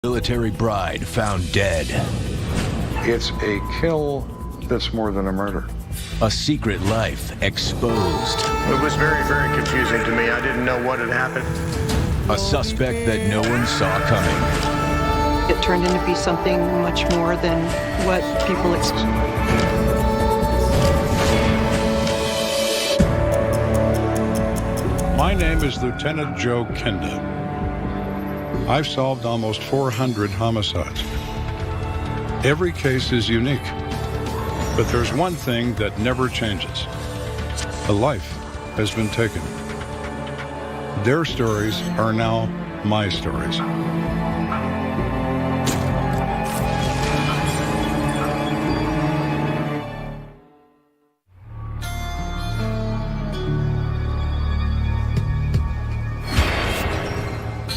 Military bride found dead. It's a kill that's more than a murder. A secret life exposed. It was very, very confusing to me. I didn't know what had happened. A suspect that no one saw coming. It turned into be something much more than what people expect. My name is Lieutenant Joe Kenda. I've solved almost 400 homicides. Every case is unique, but there's one thing that never changes. A life has been taken. Their stories are now my stories.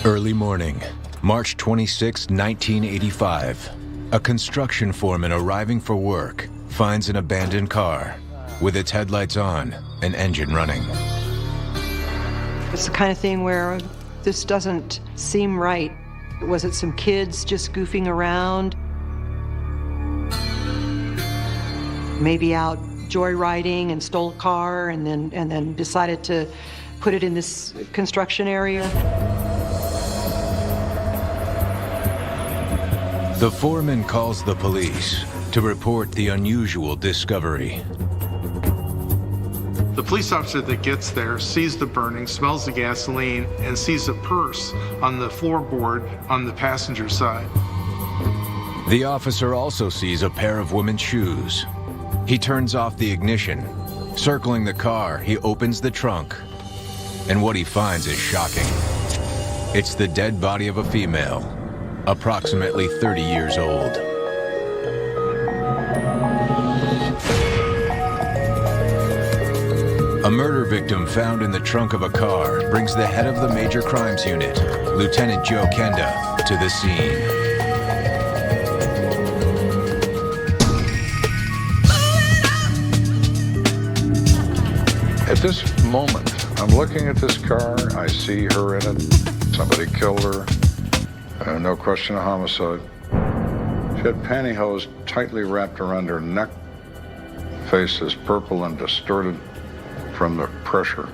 Early morning, March 26, 1985. A construction foreman arriving for work finds an abandoned car with its headlights on and engine running. It's the kind of thing where this doesn't seem right. Was it some kids just goofing around? Maybe out joyriding and stole a car and then decided to put it in this construction area? The foreman calls the police to report the unusual discovery. The police officer that gets there sees the burning, smells the gasoline, and sees a purse on the floorboard on the passenger side. The officer also sees a pair of women's shoes. He turns off the ignition. Circling the car, he opens the trunk. And what he finds is shocking. It's the dead body of a female, approximately 30 years old. A murder victim found in the trunk of a car brings the head of the Major Crimes Unit, Lieutenant Joe Kenda, to the scene. At this moment, I'm looking at this car, I see her in it, somebody killed her, no question of homicide. She had pantyhose tightly wrapped around her neck, face is purple and distorted from the pressure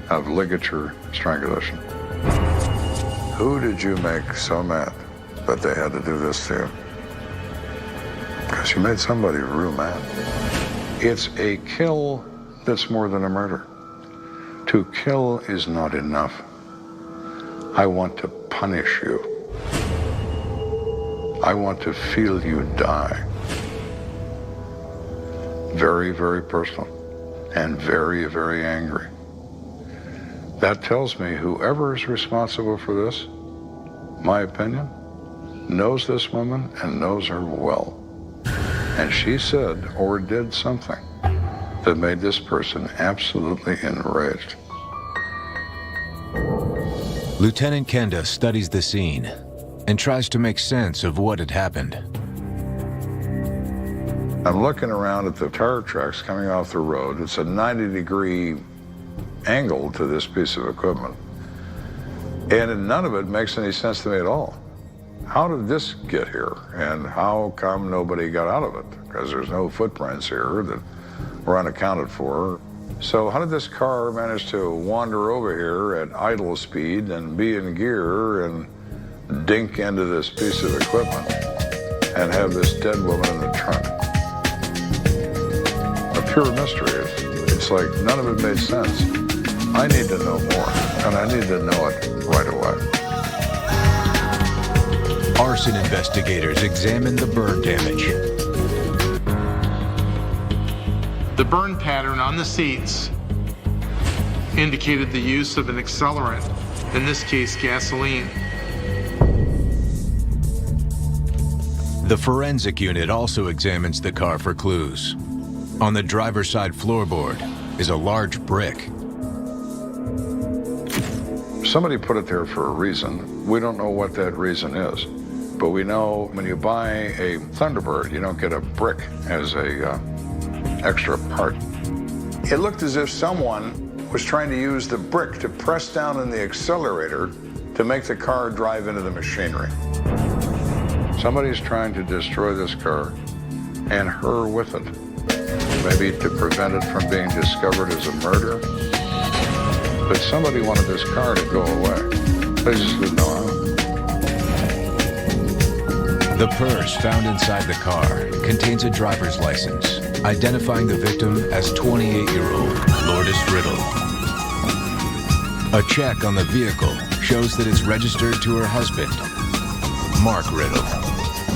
of ligature strangulation. Who did you make so mad that they had to do this to you? Because you made somebody real mad. It's a kill that's more than a murder. To kill is not enough. I want to punish you. I want to feel you die. Very, very personal and very, very angry. That tells me whoever is responsible for this, my opinion, knows this woman and knows her well. And she said or did something that made this person absolutely enraged. Lieutenant Kenda studies the scene and tries to make sense of what had happened. I'm looking around at the tire tracks coming off the road. It's a 90-degree angle to this piece of equipment. And none of it makes any sense to me at all. How did this get here? And how come nobody got out of it? Because there's no footprints here that were unaccounted for. So how did this car manage to wander over here at idle speed and be in gear and dink into this piece of equipment and have this dead woman in the trunk? A pure mystery. It's like none of it made sense. I need to know more, and I need to know it right away. Arson investigators examine the burn damage. The burn pattern on the seats indicated the use of an accelerant, in this case gasoline. The forensic unit also examines the car for clues. On the driver's side floorboard is a large brick. Somebody put it there for a reason. We don't know what that reason is, but we know when you buy a Thunderbird, you don't get a brick as a extra part. It looked as if someone was trying to use the brick to press down on the accelerator to make the car drive into the machinery. Somebody's trying to destroy this car and her with it. Maybe to prevent it from being discovered as a murder. But somebody wanted this car to go away. They just didn't know how. The purse found inside the car contains a driver's license, identifying the victim as 28-year-old Lourdes Riddle. A check on the vehicle shows that it's registered to her husband, Mark Riddle.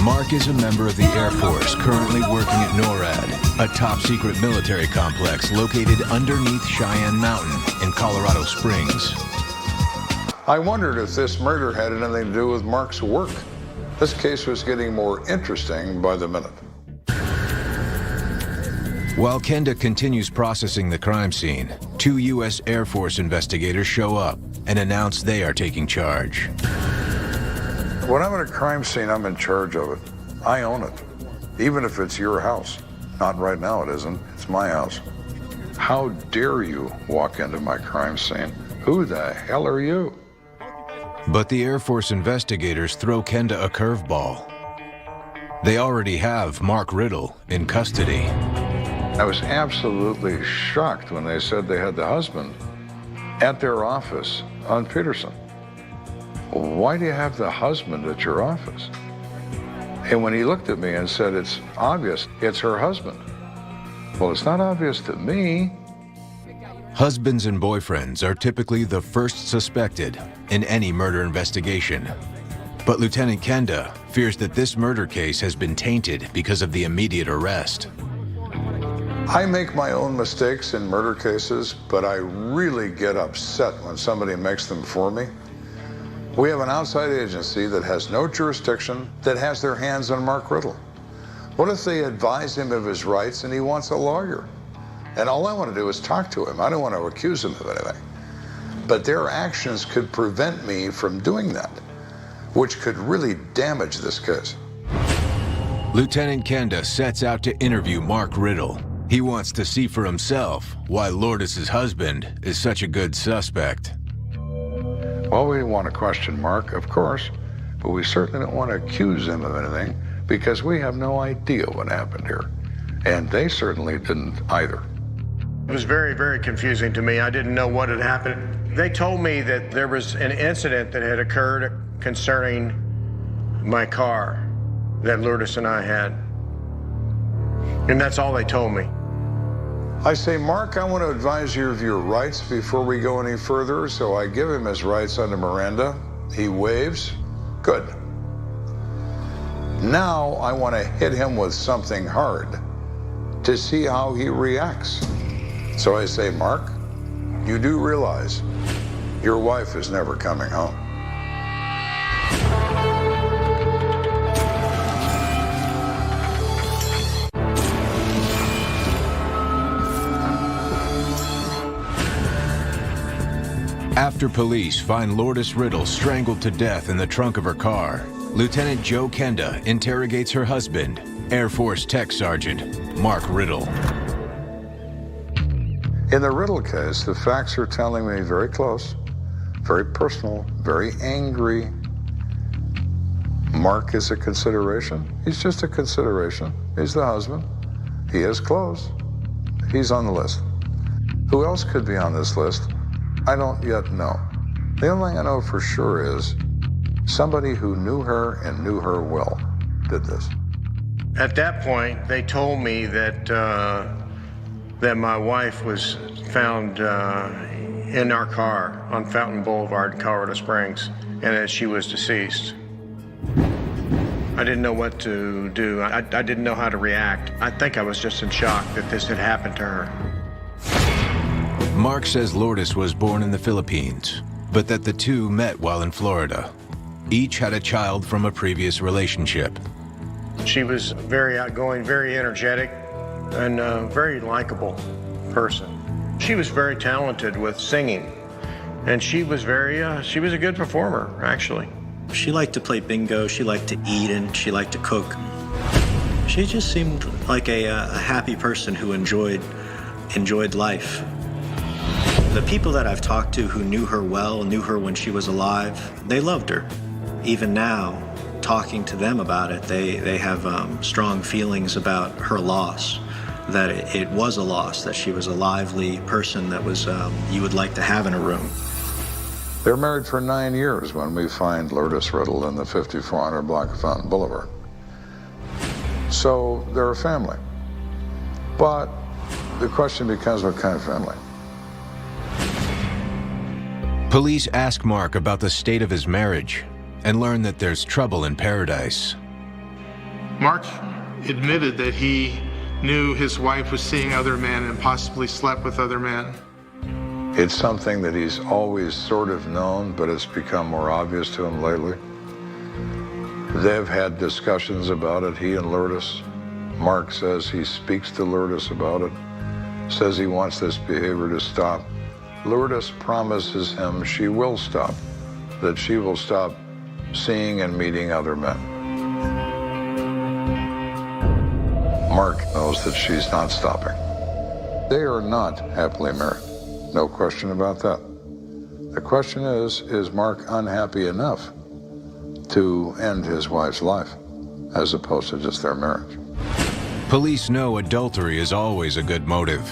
Mark is a member of the Air Force currently working at NORAD, a top-secret military complex located underneath Cheyenne Mountain in Colorado Springs. I wondered if this murder had anything to do with Mark's work. This case was getting more interesting by the minute. While Kenda continues processing the crime scene, 2 U.S. Air Force investigators show up and announce they are taking charge. When I'm at a crime scene, I'm in charge of it. I own it, even if it's your house. Not right now, it isn't. It's my house. How dare you walk into my crime scene? Who the hell are you? But the Air Force investigators throw Kenda a curveball. They already have Mark Riddle in custody. I was absolutely shocked when they said they had the husband at their office on Peterson. Why do you have the husband at your office? And when he looked at me and said, it's obvious, it's her husband. Well, it's not obvious to me. Husbands and boyfriends are typically the first suspected in any murder investigation. But Lieutenant Kenda fears that this murder case has been tainted because of the immediate arrest. I make my own mistakes in murder cases, but I really get upset when somebody makes them for me. We have an outside agency that has no jurisdiction, that has their hands on Mark Riddle. What if they advise him of his rights and he wants a lawyer? And all I want to do is talk to him. I don't want to accuse him of anything. But their actions could prevent me from doing that, which could really damage this case. Lieutenant Kenda sets out to interview Mark Riddle. He wants to see for himself why Lourdes' husband is such a good suspect. Well, we want to question Mark, of course, but we certainly don't want to accuse him of anything because we have no idea what happened here. And they certainly didn't either. It was very, very confusing to me. I didn't know what had happened. They told me that there was an incident that had occurred concerning my car that Lourdes and I had. And that's all they told me. I say, Mark, I want to advise you of your rights before we go any further, so I give him his rights under Miranda. He waives. Good. Now I want to hit him with something hard to see how he reacts. So I say, Mark, you do realize your wife is never coming home. After police find Lourdes Riddle strangled to death in the trunk of her car, Lieutenant Joe Kenda interrogates her husband, Air Force Tech Sergeant Mark Riddle. In the Riddle case, the facts are telling me very close, very personal, very angry. Mark is a consideration. He's just a consideration. He's the husband. He is close. He's on the list. Who else could be on this list? I don't yet know. The only thing I know for sure is somebody who knew her and knew her well did this. At that point, they told me that that my wife was found in our car on Fountain Boulevard, Colorado Springs, and that she was deceased. I didn't know what to do. I didn't know how to react. I think I was just in shock that this had happened to her. Mark says Lourdes was born in the Philippines, but that the two met while in Florida. Each had a child from a previous relationship. She was very outgoing, very energetic, and a very likable person. She was very talented with singing, and she was a good performer, actually. She liked to play bingo, she liked to eat, and she liked to cook. She just seemed like a happy person who enjoyed life. The people that I've talked to who knew her well, knew her when she was alive, they loved her. Even now, talking to them about it, they have strong feelings about her loss, that it was a loss, that she was a lively person that was you would like to have in a room. They're married for 9 years when we find Lourdes Riddle in the 5400 block of Fountain Boulevard. So they're a family. But the question becomes, what kind of family? Police ask Mark about the state of his marriage and learn that there's trouble in paradise. Mark admitted that he knew his wife was seeing other men and possibly slept with other men. It's something that he's always sort of known, but it's become more obvious to him lately. They've had discussions about it, he and Lourdes. Mark says he speaks to Lourdes about it, says he wants this behavior to stop. Lourdes promises him she will stop, that she will stop seeing and meeting other men. Mark knows that she's not stopping. They are not happily married. No question about that. The question is Mark unhappy enough to end his wife's life as opposed to just their marriage? Police know adultery is always a good motive.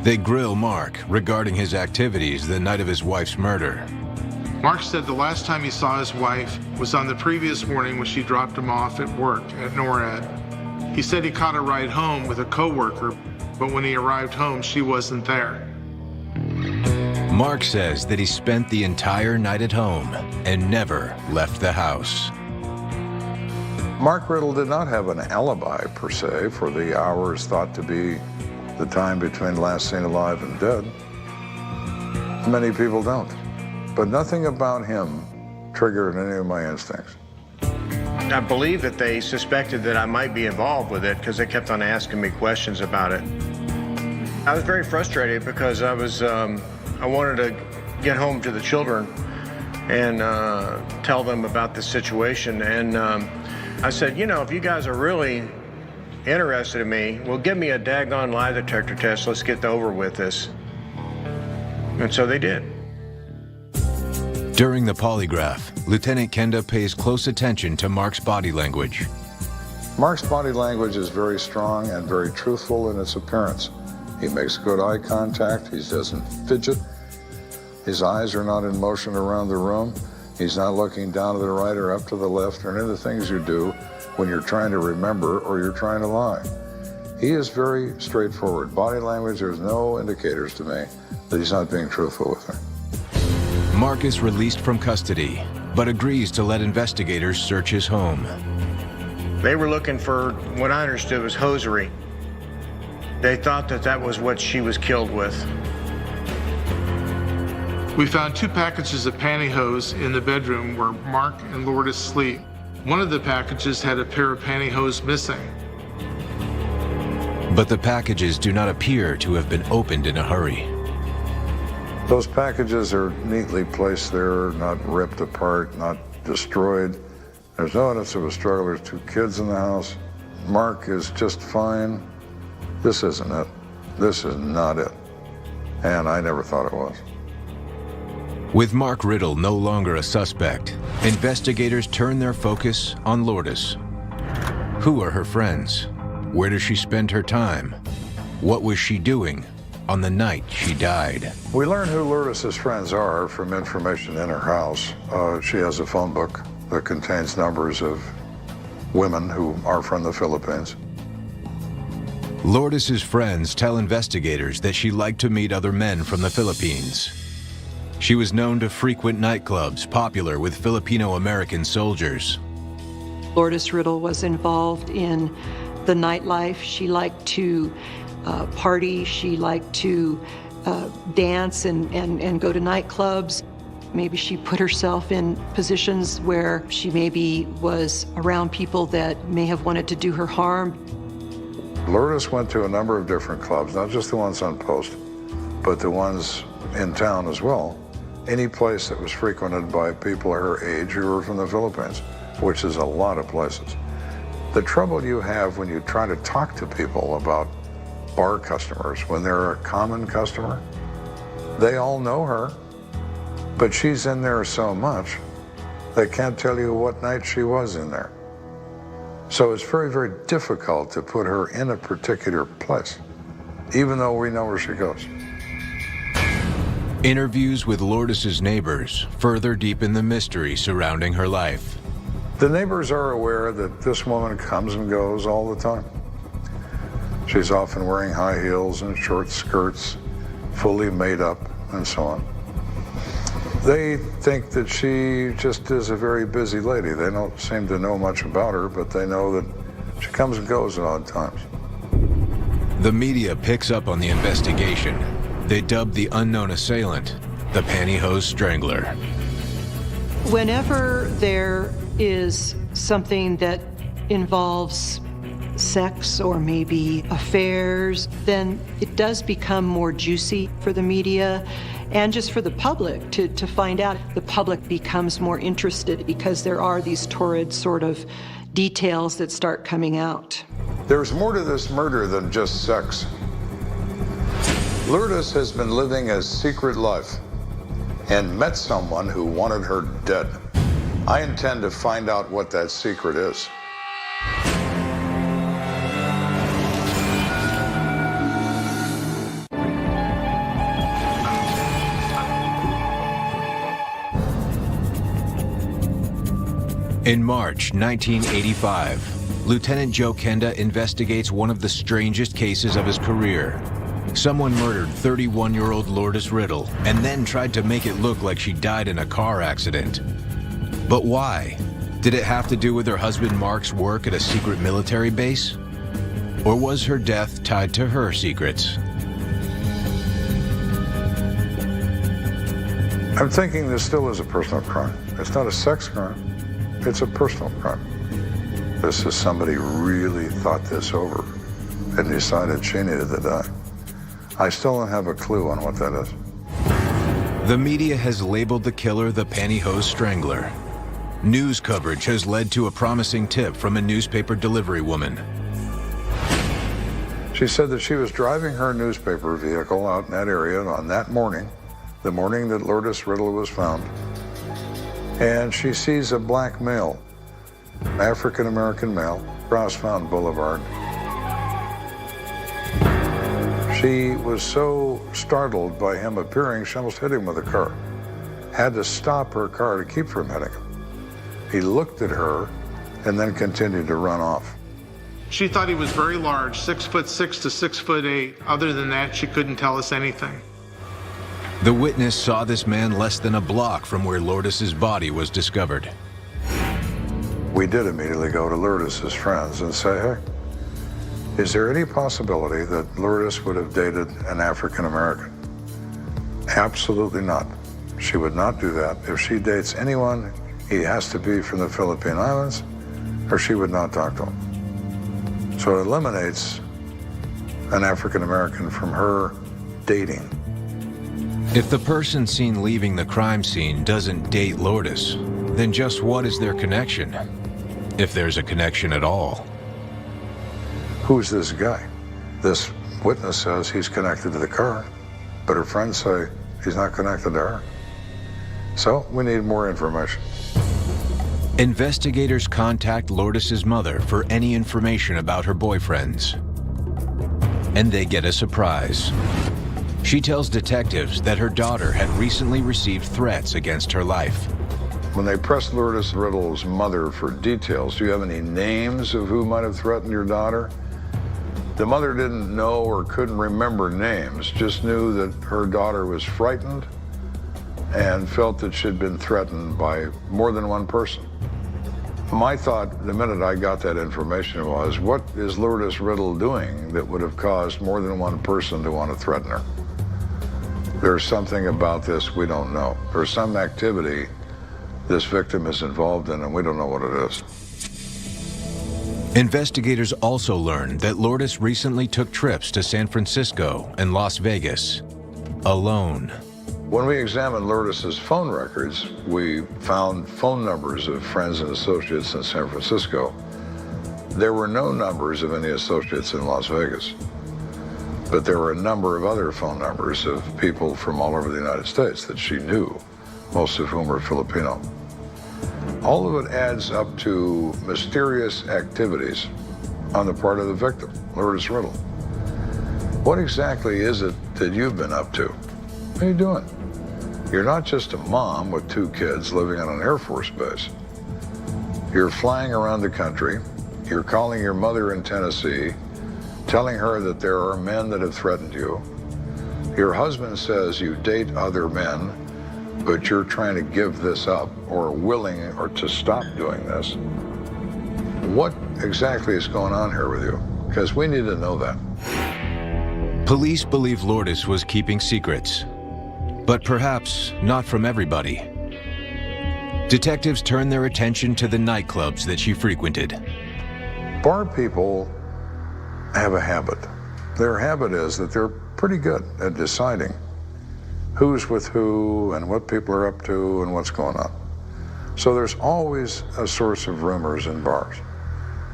They grill Mark regarding his activities the night of his wife's murder. Mark said the last time he saw his wife was on the previous morning when she dropped him off at work at NORAD. He said he caught a ride home with a coworker, but when he arrived home, she wasn't there. Mark says that he spent the entire night at home and never left the house. Mark Riddle did not have an alibi, per se, for the hours thought to be the time between last seen alive and dead. Many people don't. But nothing about him triggered any of my instincts. I believe that they suspected that I might be involved with it because they kept on asking me questions about it. I was very frustrated because I wanted to get home to the children and tell them about this situation. And I said, you know, if you guys are really interested in me, well, give me a daggone lie detector test. Let's get over with this. And so they did. During the polygraph, Lieutenant Kenda pays close attention to Mark's body language. Mark's body language is very strong and very truthful in its appearance. He makes good eye contact. He doesn't fidget. His eyes are not in motion around the room. He's not looking down to the right or up to the left or any of the things you do when you're trying to remember or you're trying to lie. He is very straightforward. Body language, there's no indicators to me that he's not being truthful with her. Mark is released from custody, but agrees to let investigators search his home. They were looking for what I understood was hosiery. They thought that that was what she was killed with. We found 2 packages of pantyhose in the bedroom where Mark and Lourdes sleep. One of the packages had a pair of pantyhose missing. But the packages do not appear to have been opened in a hurry. Those packages are neatly placed there, not ripped apart, not destroyed. There's no evidence of a struggle. There's 2 kids in the house. Mark is just fine. This isn't it. This is not it. And I never thought it was. With Mark Riddle no longer a suspect, investigators turn their focus on Lourdes. Who are her friends? Where does she spend her time? What was she doing on the night she died? We learn who Lourdes' friends are from information in her house. She has a phone book that contains numbers of women who are from the Philippines. Lourdes' friends tell investigators that she liked to meet other men from the Philippines. She was known to frequent nightclubs popular with Filipino-American soldiers. Lourdes Riddle was involved in the nightlife. She liked to party. She liked to dance and go to nightclubs. Maybe she put herself in positions where she maybe was around people that may have wanted to do her harm. Lourdes went to a number of different clubs, not just the ones on post, but the ones in town as well. Any place that was frequented by people her age who were from the Philippines, which is a lot of places. The trouble you have when you try to talk to people about bar customers, when they're a common customer, they all know her, but she's in there so much They can't tell you what night she was in there. So it's very, very difficult to put her in a particular place, even though we know where she goes. Interviews with Lourdes's neighbors further deepen the mystery surrounding her life. The neighbors are aware that this woman comes and goes all the time. She's often wearing high heels and short skirts, fully made up, and so on. They think that she just is a very busy lady. They don't seem to know much about her, but they know that she comes and goes at odd times. The media picks up on the investigation. They dub the unknown assailant the pantyhose strangler. Whenever there is something that involves sex or maybe affairs, then it does become more juicy for the media and just for the public to find out. The public becomes more interested because there are these torrid sort of details that start coming out. There's more to this murder than just sex. Lourdes has been living a secret life and met someone who wanted her dead. I intend to find out what that secret is. In March 1985, Lieutenant Joe Kenda investigates one of the strangest cases of his career. Someone murdered 31-year-old Lourdes Riddle and then tried to make it look like she died in a car accident. But why? Did it have to do with her husband Mark's work at a secret military base? Or was her death tied to her secrets? I'm thinking this still is a personal crime. It's not a sex crime. It's a personal crime. This is somebody really thought this over and decided she needed to die. I still don't have a clue on what that is. The media has labeled the killer the pantyhose strangler. News coverage has led to a promising tip from a newspaper delivery woman. She said that she was driving her newspaper vehicle out in that area on that morning, the morning that Lourdes Riddle was found, and she sees a black male, African-American male, across Fountain Boulevard. She was so startled by him appearing, she almost hit him with a car. Had to stop her car to keep from hitting him. He looked at her and then continued to run off. She thought he was very large, 6'6" to 6'8". Other than that, she couldn't tell us anything. The witness saw this man less than a block from where Lourdes's body was discovered. We did immediately go to Lourdes's friends and say, hey, is there any possibility that Lourdes would have dated an African American? Absolutely not. She would not do that. If she dates anyone, he has to be from the Philippine Islands, or she would not talk to him. So it eliminates an African American from her dating. If the person seen leaving the crime scene doesn't date Lourdes, then just what is their connection? If there's a connection at all. Who's this guy? This witness says he's connected to the car, but her friends say he's not connected to her. So we need more information. Investigators contact Lourdes's mother for any information about her boyfriends. And they get a surprise. She tells detectives that her daughter had recently received threats against her life. When they pressed Lourdes Riddle's mother for details, do you have any names of who might have threatened your daughter? The mother didn't know or couldn't remember names, just knew that her daughter was frightened and felt that she'd been threatened by more than one person. My thought the minute I got that information was, what is Lourdes Riddle doing that would have caused more than one person to want to threaten her? There's something about this we don't know. There's some activity this victim is involved in, and we don't know what it is. Investigators also learned that Lourdes recently took trips to San Francisco and Las Vegas, alone. When we examined Lourdes's phone records, we found phone numbers of friends and associates in San Francisco. There were no numbers of any associates in Las Vegas, but there were a number of other phone numbers of people from all over the United States that she knew, most of whom were Filipino. All of it adds up to mysterious activities on the part of the victim, Lourdes Riddle. What exactly is it that you've been up to? What are you doing? You're not just a mom with 2 kids living on an Air Force base. You're flying around the country. You're calling your mother in Tennessee, telling her that there are men that have threatened you. Your husband says you date other men, but you're trying to give this up or willing or to stop doing this. What exactly is going on here with you? Because we need to know that. Police believe Lourdes was keeping secrets, but perhaps not from everybody. Detectives turn their attention to the nightclubs that she frequented. Bar people have a habit. Their habit is that they're pretty good at deciding who's with who and what people are up to and what's going on. So there's always a source of rumors in bars,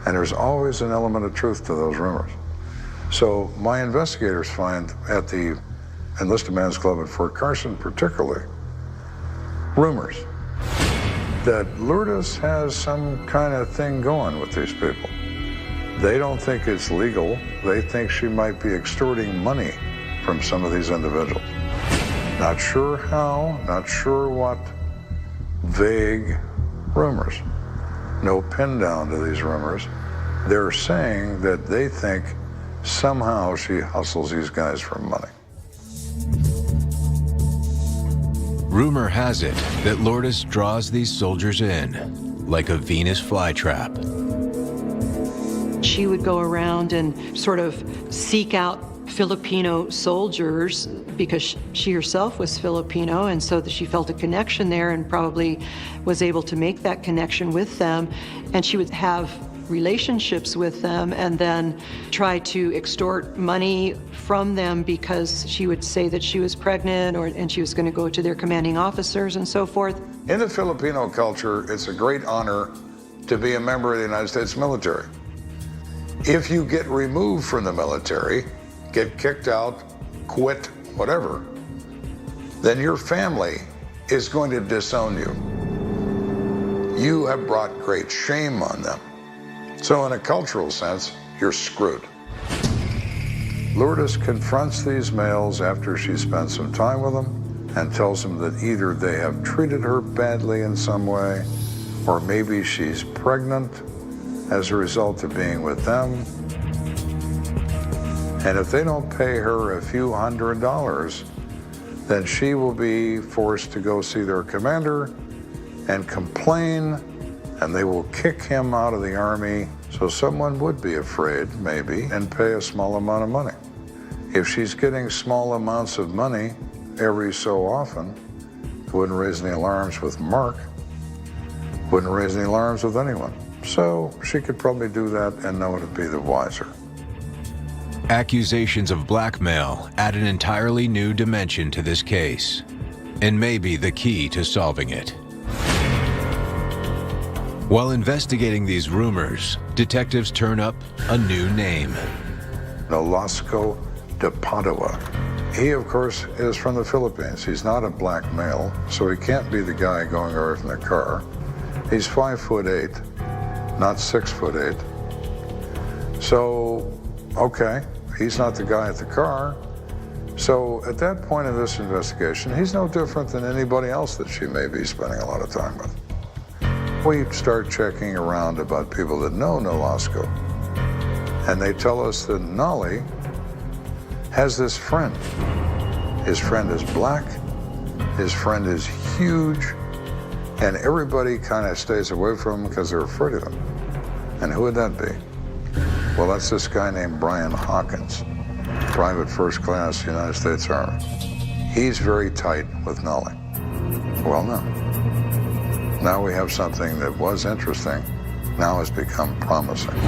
and there's always an element of truth to those rumors. So my investigators find at the Enlisted Men's Club at Fort Carson particularly, rumors that Lourdes has some kind of thing going with these people. They don't think it's legal. They think she might be extorting money from some of these individuals. Not sure how, not sure what. Vague rumors. No pin down to these rumors. They're saying that they think somehow she hustles these guys for money. Rumor has it that Lourdes draws these soldiers in, like a Venus flytrap. She would go around and sort of seek out Filipino soldiers because she herself was Filipino, and so that she felt a connection there and probably was able to make that connection with them. And she would have relationships with them and then try to extort money from them because she would say that she was pregnant and she was going to go to their commanding officers and so forth. In the Filipino culture, it's a great honor to be a member of the United States military. If you get removed from the military, get kicked out, quit, whatever, then your family is going to disown you. You have brought great shame on them. So in a cultural sense, you're screwed. Lourdes confronts these males after she spends some time with them and tells them that either they have treated her badly in some way, or maybe she's pregnant as a result of being with them. And if they don't pay her a few $100s, then she will be forced to go see their commander and complain, and they will kick him out of the Army. So someone would be afraid, maybe, and pay a small amount of money. If she's getting small amounts of money every so often, it wouldn't raise any alarms with Mark, wouldn't raise any alarms with anyone. So she could probably do that and know to be the wiser. Accusations of blackmail add an entirely new dimension to this case, and may be the key to solving it. While investigating these rumors, detectives turn up a new name. Nolasco de Padua. He, of course, is from the Philippines. He's not a black male, so he can't be the guy going away from the car. He's 5'8", not 6'8". So, okay, he's not the guy at the car. So at that point in this investigation, he's no different than anybody else that she may be spending a lot of time with. We start checking around about people that know Nolasco, and they tell us that Nolly has this friend. His friend is black, his friend is huge, and everybody kind of stays away from him because they're afraid of him. And who would that be? Well, that's this guy named Brian Hawkins, Private First Class, United States Army. He's very tight with Nolly. Well, no. Now we have something that was interesting, now has become promising.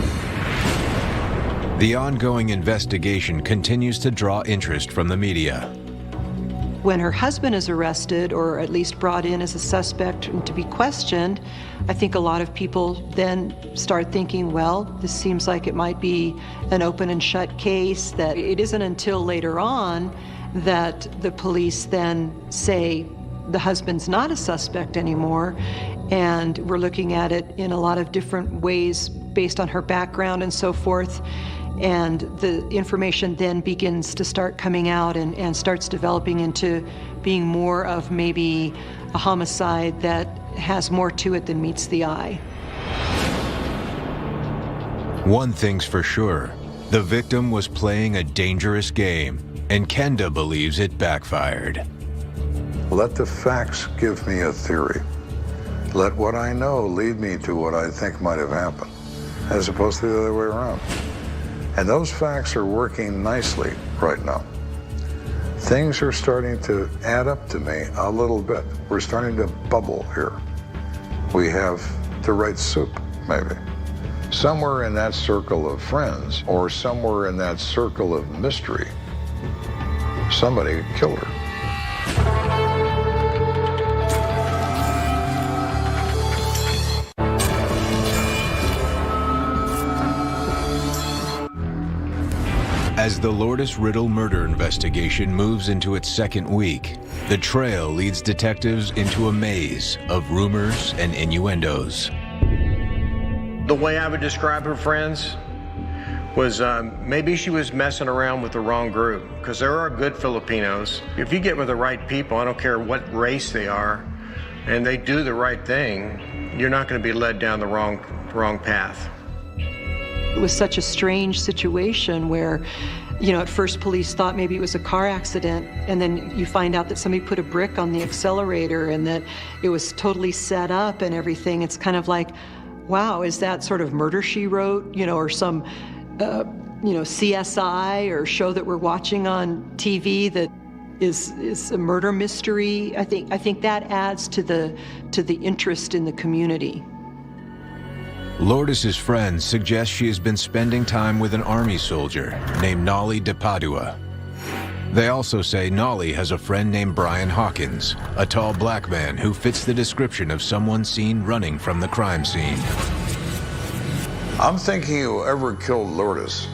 The ongoing investigation continues to draw interest from the media. When her husband is arrested, or at least brought in as a suspect to be questioned, I think a lot of people then start thinking, well, this seems like it might be an open and shut case, that it isn't until later on that the police then say the husband's not a suspect anymore, And we're looking at it in a lot of different ways based on her background and so forth. And the information then begins to start coming out and starts developing into being more of maybe a homicide that has more to it than meets the eye. One thing's for sure, the victim was playing a dangerous game, and Kenda believes it backfired. Let the facts give me a theory. Let what I know lead me to what I think might have happened, as opposed to the other way around. And those facts are working nicely right now. Things are starting to add up to me a little bit. We're starting to bubble here. We have the right soup, maybe. Somewhere in that circle of friends, or somewhere in that circle of mystery, somebody killed her. As the Lourdes Riddle murder investigation moves into its second week, the trail leads detectives into a maze of rumors and innuendos. The way I would describe her friends was maybe she was messing around with the wrong group, because there are good Filipinos. If you get with the right people, I don't care what race they are, and they do the right thing, you're not going to be led down the wrong path. It was such a strange situation where, you know, at first police thought maybe it was a car accident, and then you find out that somebody put a brick on the accelerator and that it was totally set up and everything. It's kind of like, wow, is that sort of Murder, She Wrote, you know, or some, you know, CSI or show that we're watching on TV that is a murder mystery? I think that adds to the interest in the community. Lourdes' friends suggest she has been spending time with an army soldier named Nolly de Padua. They also say Nolly has a friend named Brian Hawkins, a tall black man who fits the description of someone seen running from the crime scene. I'm thinking whoever killed Lourdes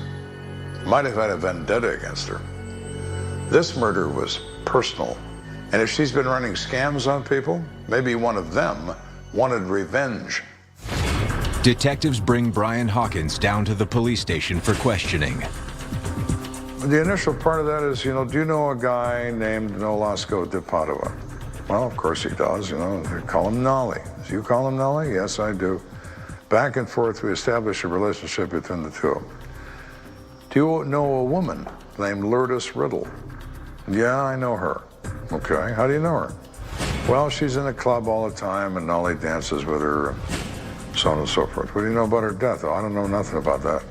might have had a vendetta against her. This murder was personal, and if she's been running scams on people, maybe one of them wanted revenge. Detectives bring Brian Hawkins down to the police station for questioning. The initial part of that is, you know, do you know a guy named Nolasco de Padua? Well, of course he does, you know, they call him Nolly. Do you call him Nolly? Yes, I do. Back and forth, we establish a relationship between the two of them. Do you know a woman named Lourdes Riddle? Yeah, I know her. Okay, how do you know her? Well, she's in a club all the time, and Nolly dances with her, so on and so forth. What do you know about her death? Oh, I don't know nothing about that.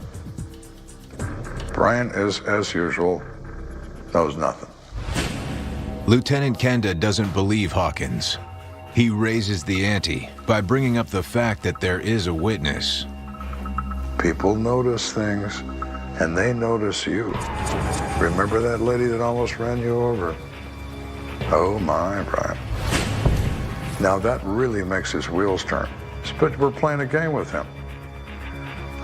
Brian is, as usual, knows nothing. Lieutenant Kenda doesn't believe Hawkins. He raises the ante by bringing up the fact that there is a witness. People notice things, and they notice you. Remember that lady that almost ran you over? Oh my, Brian. Now that really makes his wheels turn. But we're playing a game with him.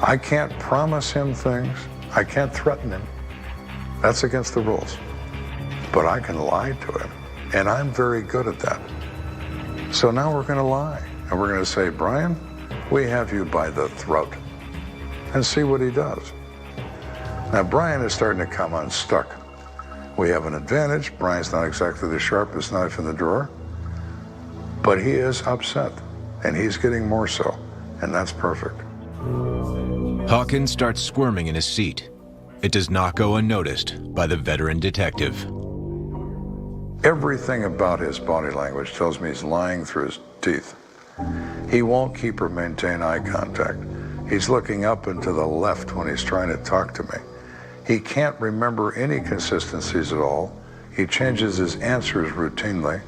I can't promise him things. I can't threaten him. That's against the rules. But I can lie to him, and I'm very good at that. So now we're going to lie, and we're going to say, Brian, we have you by the throat, and see what he does. Now, Brian is starting to come unstuck. We have an advantage. Brian's not exactly the sharpest knife in the drawer, but he is upset, and he's getting more so, and that's perfect. Hawkins starts squirming in his seat. It does not go unnoticed by the veteran detective. Everything about his body language tells me he's lying through his teeth. He won't keep or maintain eye contact. He's looking up and to the left when he's trying to talk to me. He can't remember any consistencies at all. He changes his answers routinely.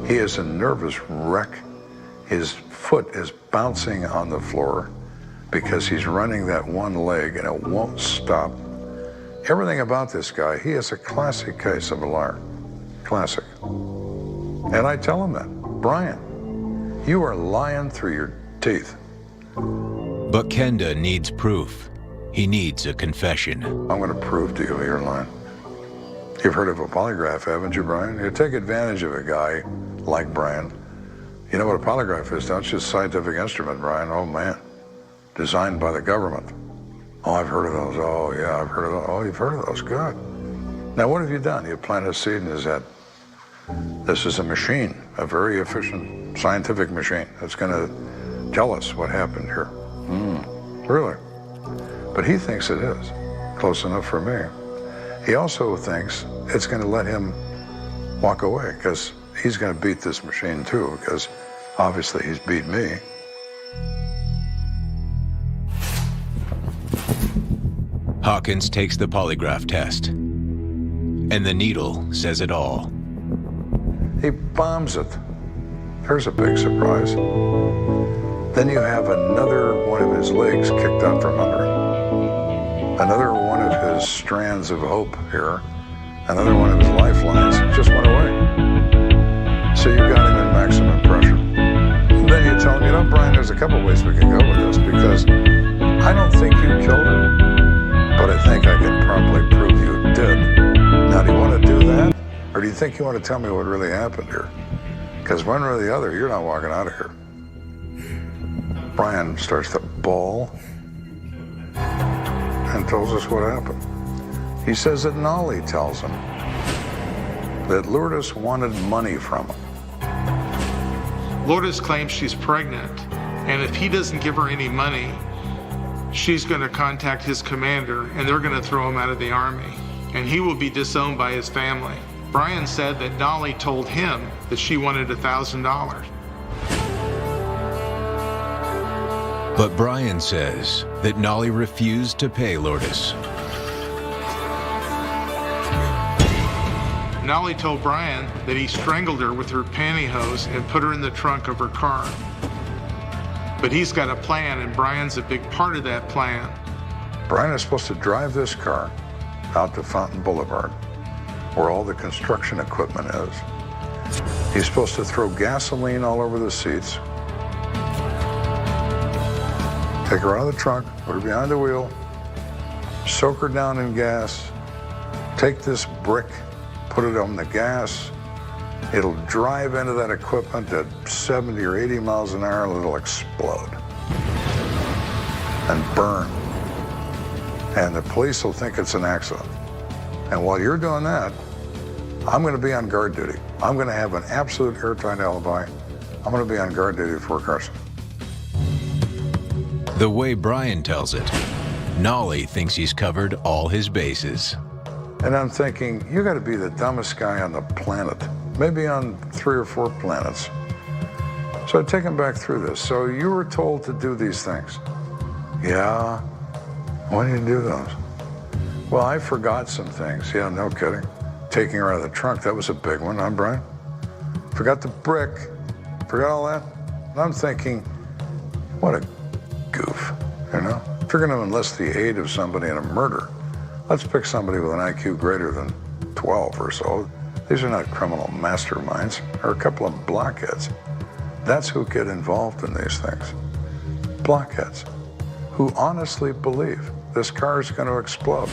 He is a nervous wreck. His foot is bouncing on the floor because he's running that one leg and it won't stop. Everything about this guy, he is a classic case of a liar. Classic. And I tell him that, Brian, you are lying through your teeth. But Kenda needs proof. He needs a confession. I'm going to prove to you you're lying. You've heard of a polygraph, haven't you, Brian? You take advantage of a guy like Brian. You know what a polygraph is, don't you? It's a scientific instrument, Brian. Oh, man. Designed by the government. Oh, I've heard of those. Oh, yeah, I've heard of those. Oh, you've heard of those. Good. Now, what have you done? You planted a seed in his head. This is a machine, a very efficient scientific machine that's going to tell us what happened here. Really? But he thinks it is. Close enough for me. He also thinks it's going to let him walk away because he's going to beat this machine too, because obviously he's beat me. Hawkins takes the polygraph test, and the needle says it all. He bombs it. There's a big surprise. Then you have another one of his legs kicked out from under him. Another one of his strands of hope here. Another one of his lifelines just went away. So you got him in maximum pressure. And then you tell him, you know, Brian, there's a couple ways we can go with this, because I don't think you killed her, but I think I can probably prove you did. Now, do you want to do that? Or do you think you want to tell me what really happened here? Because one way or the other, you're not walking out of here. Brian starts to bawl and tells us what happened. He says that Nolly tells him that Lourdes wanted money from him. Lourdes claims she's pregnant, and if he doesn't give her any money, she's going to contact his commander, and they're going to throw him out of the army, and he will be disowned by his family. Brian said that Nolly told him that she wanted $1,000. But Brian says that Nolly refused to pay Lourdes. Nolly told Brian that he strangled her with her pantyhose and put her in the trunk of her car. But he's got a plan, and Brian's a big part of that plan. Brian is supposed to drive this car out to Fountain Boulevard, where all the construction equipment is. He's supposed to throw gasoline all over the seats, take her out of the trunk, put her behind the wheel, soak her down in gas, take this brick, put it on the gas. It'll drive into that equipment at 70 or 80 miles an hour, and it'll explode and burn. And the police will think it's an accident. And while you're doing that, I'm going to be on guard duty. I'm going to have an absolute airtight alibi. I'm going to be on guard duty for Carson. The way Brian tells it, Nolly thinks he's covered all his bases. And I'm thinking, you got to be the dumbest guy on the planet, maybe on 3 or 4 planets. So I take him back through this. So you were told to do these things. Yeah. Why did you do those? Well, I forgot some things. Yeah, no kidding. Taking her out of the trunk, that was a big one, huh, Brian? Forgot the brick, forgot all that. And I'm thinking, what a goof, you know? If you're going to enlist the aid of somebody in a murder, let's pick somebody with an IQ greater than 12 or so. These are not criminal masterminds, or a couple of blockheads. That's who get involved in these things. Blockheads who honestly believe this car is going to explode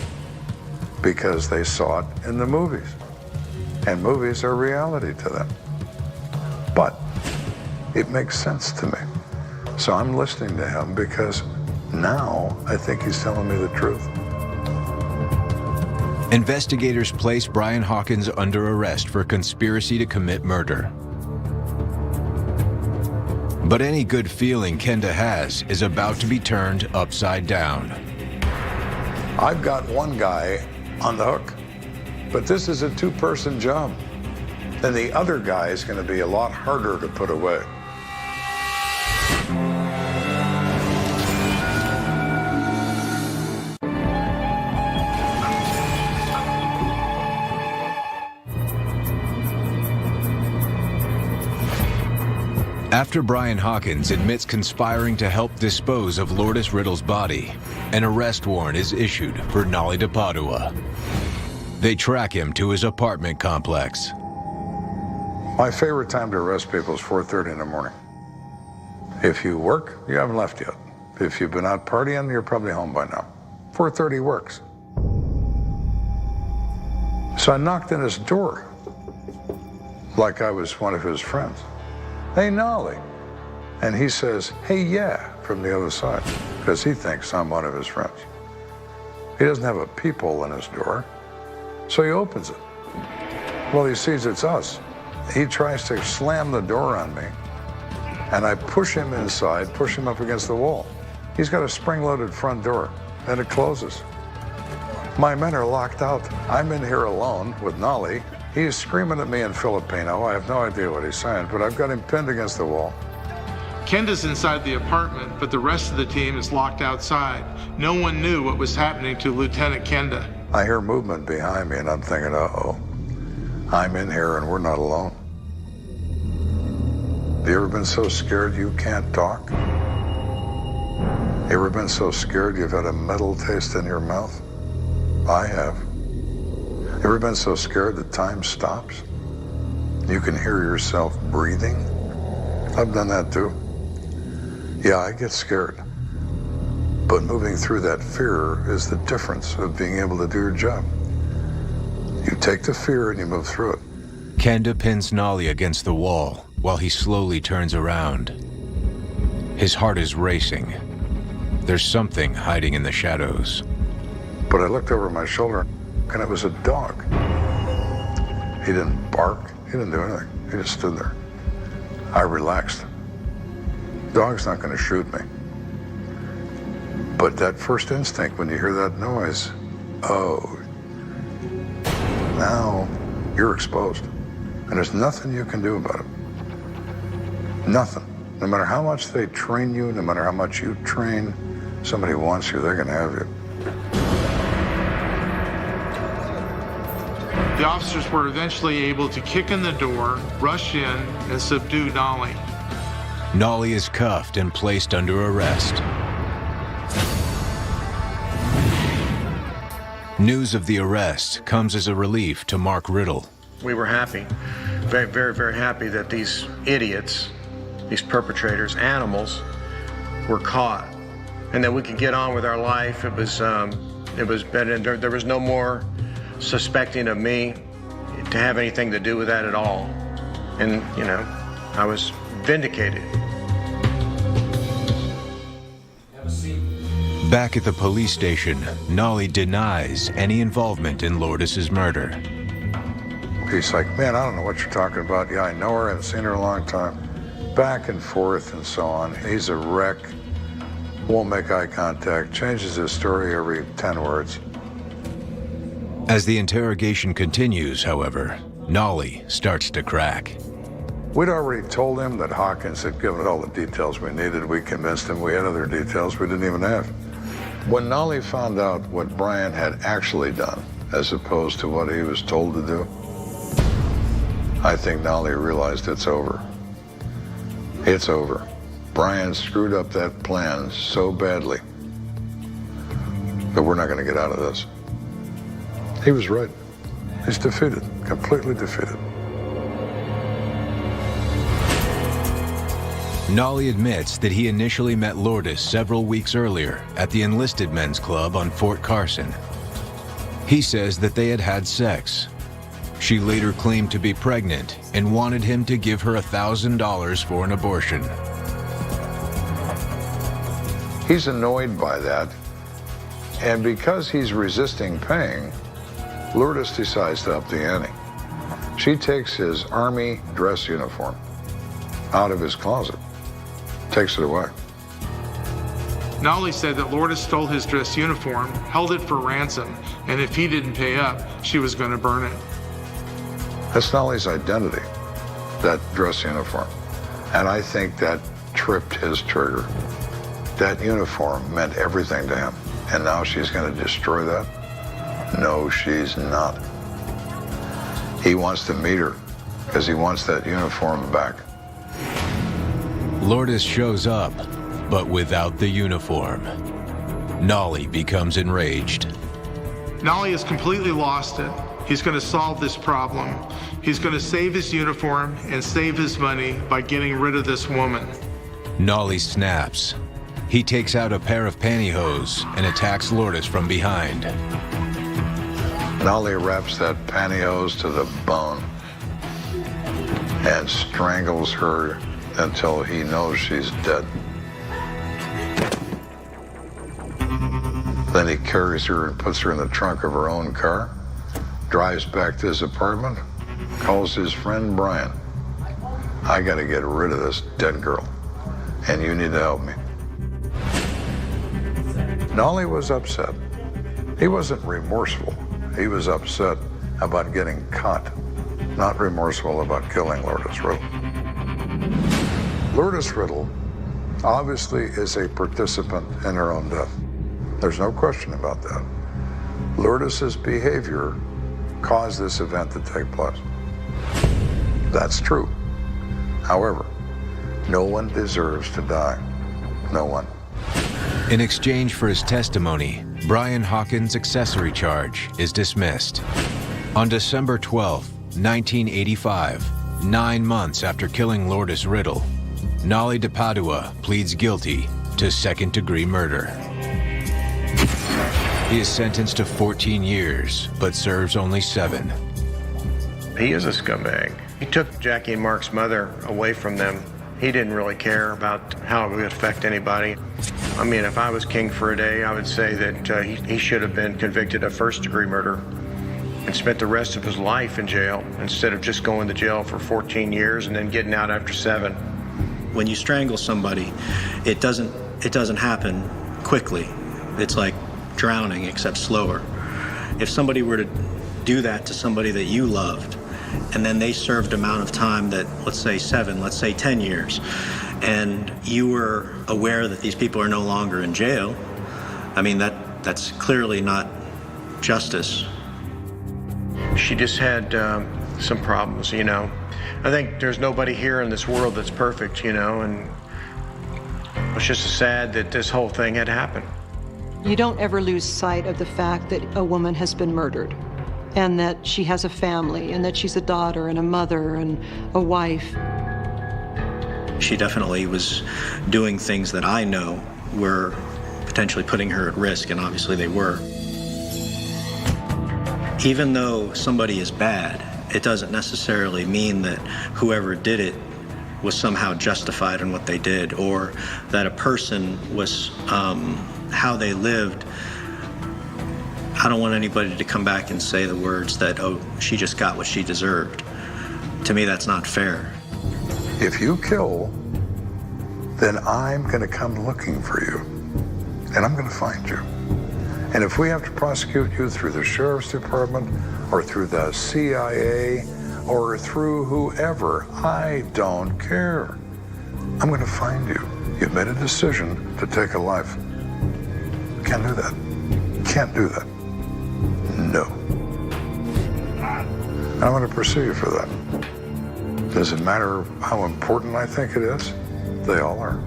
because they saw it in the movies. And movies are reality to them. But it makes sense to me. So I'm listening to him because now I think he's telling me the truth. Investigators place Brian Hawkins under arrest for conspiracy to commit murder. But any good feeling Kenda has is about to be turned upside down. I've got one guy on the hook, but this is a 2-person job. And the other guy is going to be a lot harder to put away. After Brian Hawkins admits conspiring to help dispose of Lourdes Riddle's body, an arrest warrant is issued for Nolly de Padua. They track him to his apartment complex. My favorite time to arrest people is 4:30 in the morning. If you work, you haven't left yet. If you've been out partying, you're probably home by now. 4:30 works. So I knocked on his door like I was one of his friends. "Hey, Nolly." And he says, "Hey, yeah," from the other side, because he thinks I'm one of his friends. He doesn't have a peephole in his door, so he opens it. Well, he sees it's us. He tries to slam the door on me, and I push him inside, push him up against the wall. He's got a spring-loaded front door, and it closes. My men are locked out. I'm in here alone with Nolly. He's screaming at me in Filipino. I have no idea what he's saying, but I've got him pinned against the wall. Kenda's inside the apartment, but the rest of the team is locked outside. No one knew what was happening to Lieutenant Kenda. I hear movement behind me, and I'm thinking, uh-oh, I'm in here and we're not alone. Have you ever been so scared you can't talk? You ever been so scared you've had a metal taste in your mouth? I have. You ever been so scared that time stops? You can hear yourself breathing? I've done that too. Yeah, I get scared. But moving through that fear is the difference of being able to do your job. You take the fear and you move through it. Kenda pins Nolly against the wall while he slowly turns around. His heart is racing. There's something hiding in the shadows. But I looked over my shoulder and it was a dog. He didn't bark, he didn't do anything. He just stood there. I relaxed. Dog's not going to shoot me. But that first instinct when you hear that noise, oh, now you're exposed. And there's nothing you can do about it. Nothing. No matter how much they train you, no matter how much you train, somebody wants you, they're going to have you. The officers were eventually able to kick in the door, rush in, and subdue Nolly. Nolly is cuffed and placed under arrest. News of the arrest comes as a relief to Mark Riddle. We were happy, very, very, very happy that these idiots, these perpetrators, animals, were caught, and that we could get on with our life. It was better. There was no more suspecting of me to have anything to do with that at all, and you know, I was vindicated. Back at the police station, Nolly denies any involvement in Lourdes's murder. He's like, "Man, I don't know what you're talking about. Yeah, I know her. I haven't seen her in a long time." Back and forth and so on. He's a wreck. Won't make eye contact. Changes his story every 10 words. As the interrogation continues, however, Nolly starts to crack. We'd already told him that Hawkins had given all the details we needed. We convinced him we had other details we didn't even have. When Nolly found out what Brian had actually done, as opposed to what he was told to do, I think Nolly realized it's over. It's over. Brian screwed up that plan so badly that we're not going to get out of this. He was right. He's defeated, completely defeated. Nolly admits that he initially met Lourdes several weeks earlier at the Enlisted Men's Club on Fort Carson. He says that they had had sex. She later claimed to be pregnant and wanted him to give her $1,000 for an abortion. He's annoyed by that, and because he's resisting paying, Lourdes decides to up the ante. She takes his Army dress uniform out of his closet, takes it away. Nolly said that Lourdes stole his dress uniform, held it for ransom, and if he didn't pay up, she was going to burn it. That's Nolly's identity, that dress uniform. And I think that tripped his trigger. That uniform meant everything to him. And now she's going to destroy that? No, she's not. He wants to meet her because he wants that uniform back. Lourdes shows up, but without the uniform. Nolly becomes enraged. Nolly has completely lost it. He's going to solve this problem. He's going to save his uniform and save his money by getting rid of this woman. Nolly snaps. He takes out a pair of pantyhose and attacks Lourdes from behind. Nolly wraps that pantyhose to the bone and strangles her until he knows she's dead. Then he carries her and puts her in the trunk of her own car, drives back to his apartment, calls his friend Brian. I gotta get rid of this dead girl, and you need to help me. Nolly was upset. He wasn't remorseful. He was upset about getting caught, not remorseful about killing Lourdes Riddle. Lourdes Riddle obviously is a participant in her own death. There's no question about that. Lourdes's behavior caused this event to take place. That's true. However, no one deserves to die. No one. In exchange for his testimony, Brian Hawkins' accessory charge is dismissed. On December 12, 1985, 9 months after killing Lourdes Riddle, Nolly DePadua pleads guilty to second-degree murder. He is sentenced to 14 years, but serves only 7. He is a scumbag. He took Jackie and Mark's mother away from them. He didn't really care about how it would affect anybody. I mean, if I was king for a day, I would say that he should have been convicted of first-degree murder and spent the rest of his life in jail instead of just going to jail for 14 years and then getting out after 7. When you strangle somebody, it doesn't happen quickly. It's like drowning, except slower. If somebody were to do that to somebody that you loved, and then they served amount of time that, let's say 7, let's say 10 years, and you were aware that these people are no longer in jail, I mean, that's clearly not justice. She just had some problems, you know. I think there's nobody here in this world that's perfect, you know, and it's just sad that this whole thing had happened. You don't ever lose sight of the fact that a woman has been murdered and that she has a family and that she's a daughter and a mother and a wife. She definitely was doing things that I know were potentially putting her at risk, and obviously they were. Even though somebody is bad, it doesn't necessarily mean that whoever did it was somehow justified in what they did, or that a person was how they lived. I don't want anybody to come back and say the words that, oh, she just got what she deserved. To me, that's not fair. If you kill, then I'm going to come looking for you, and I'm going to find you. And if we have to prosecute you through the sheriff's department or through the CIA or through whoever, I don't care. I'm going to find you. You've made a decision to take a life. Can't do that. Can't do that. No. And I'm going to pursue you for that. Does it matter how important I think it is? They all are.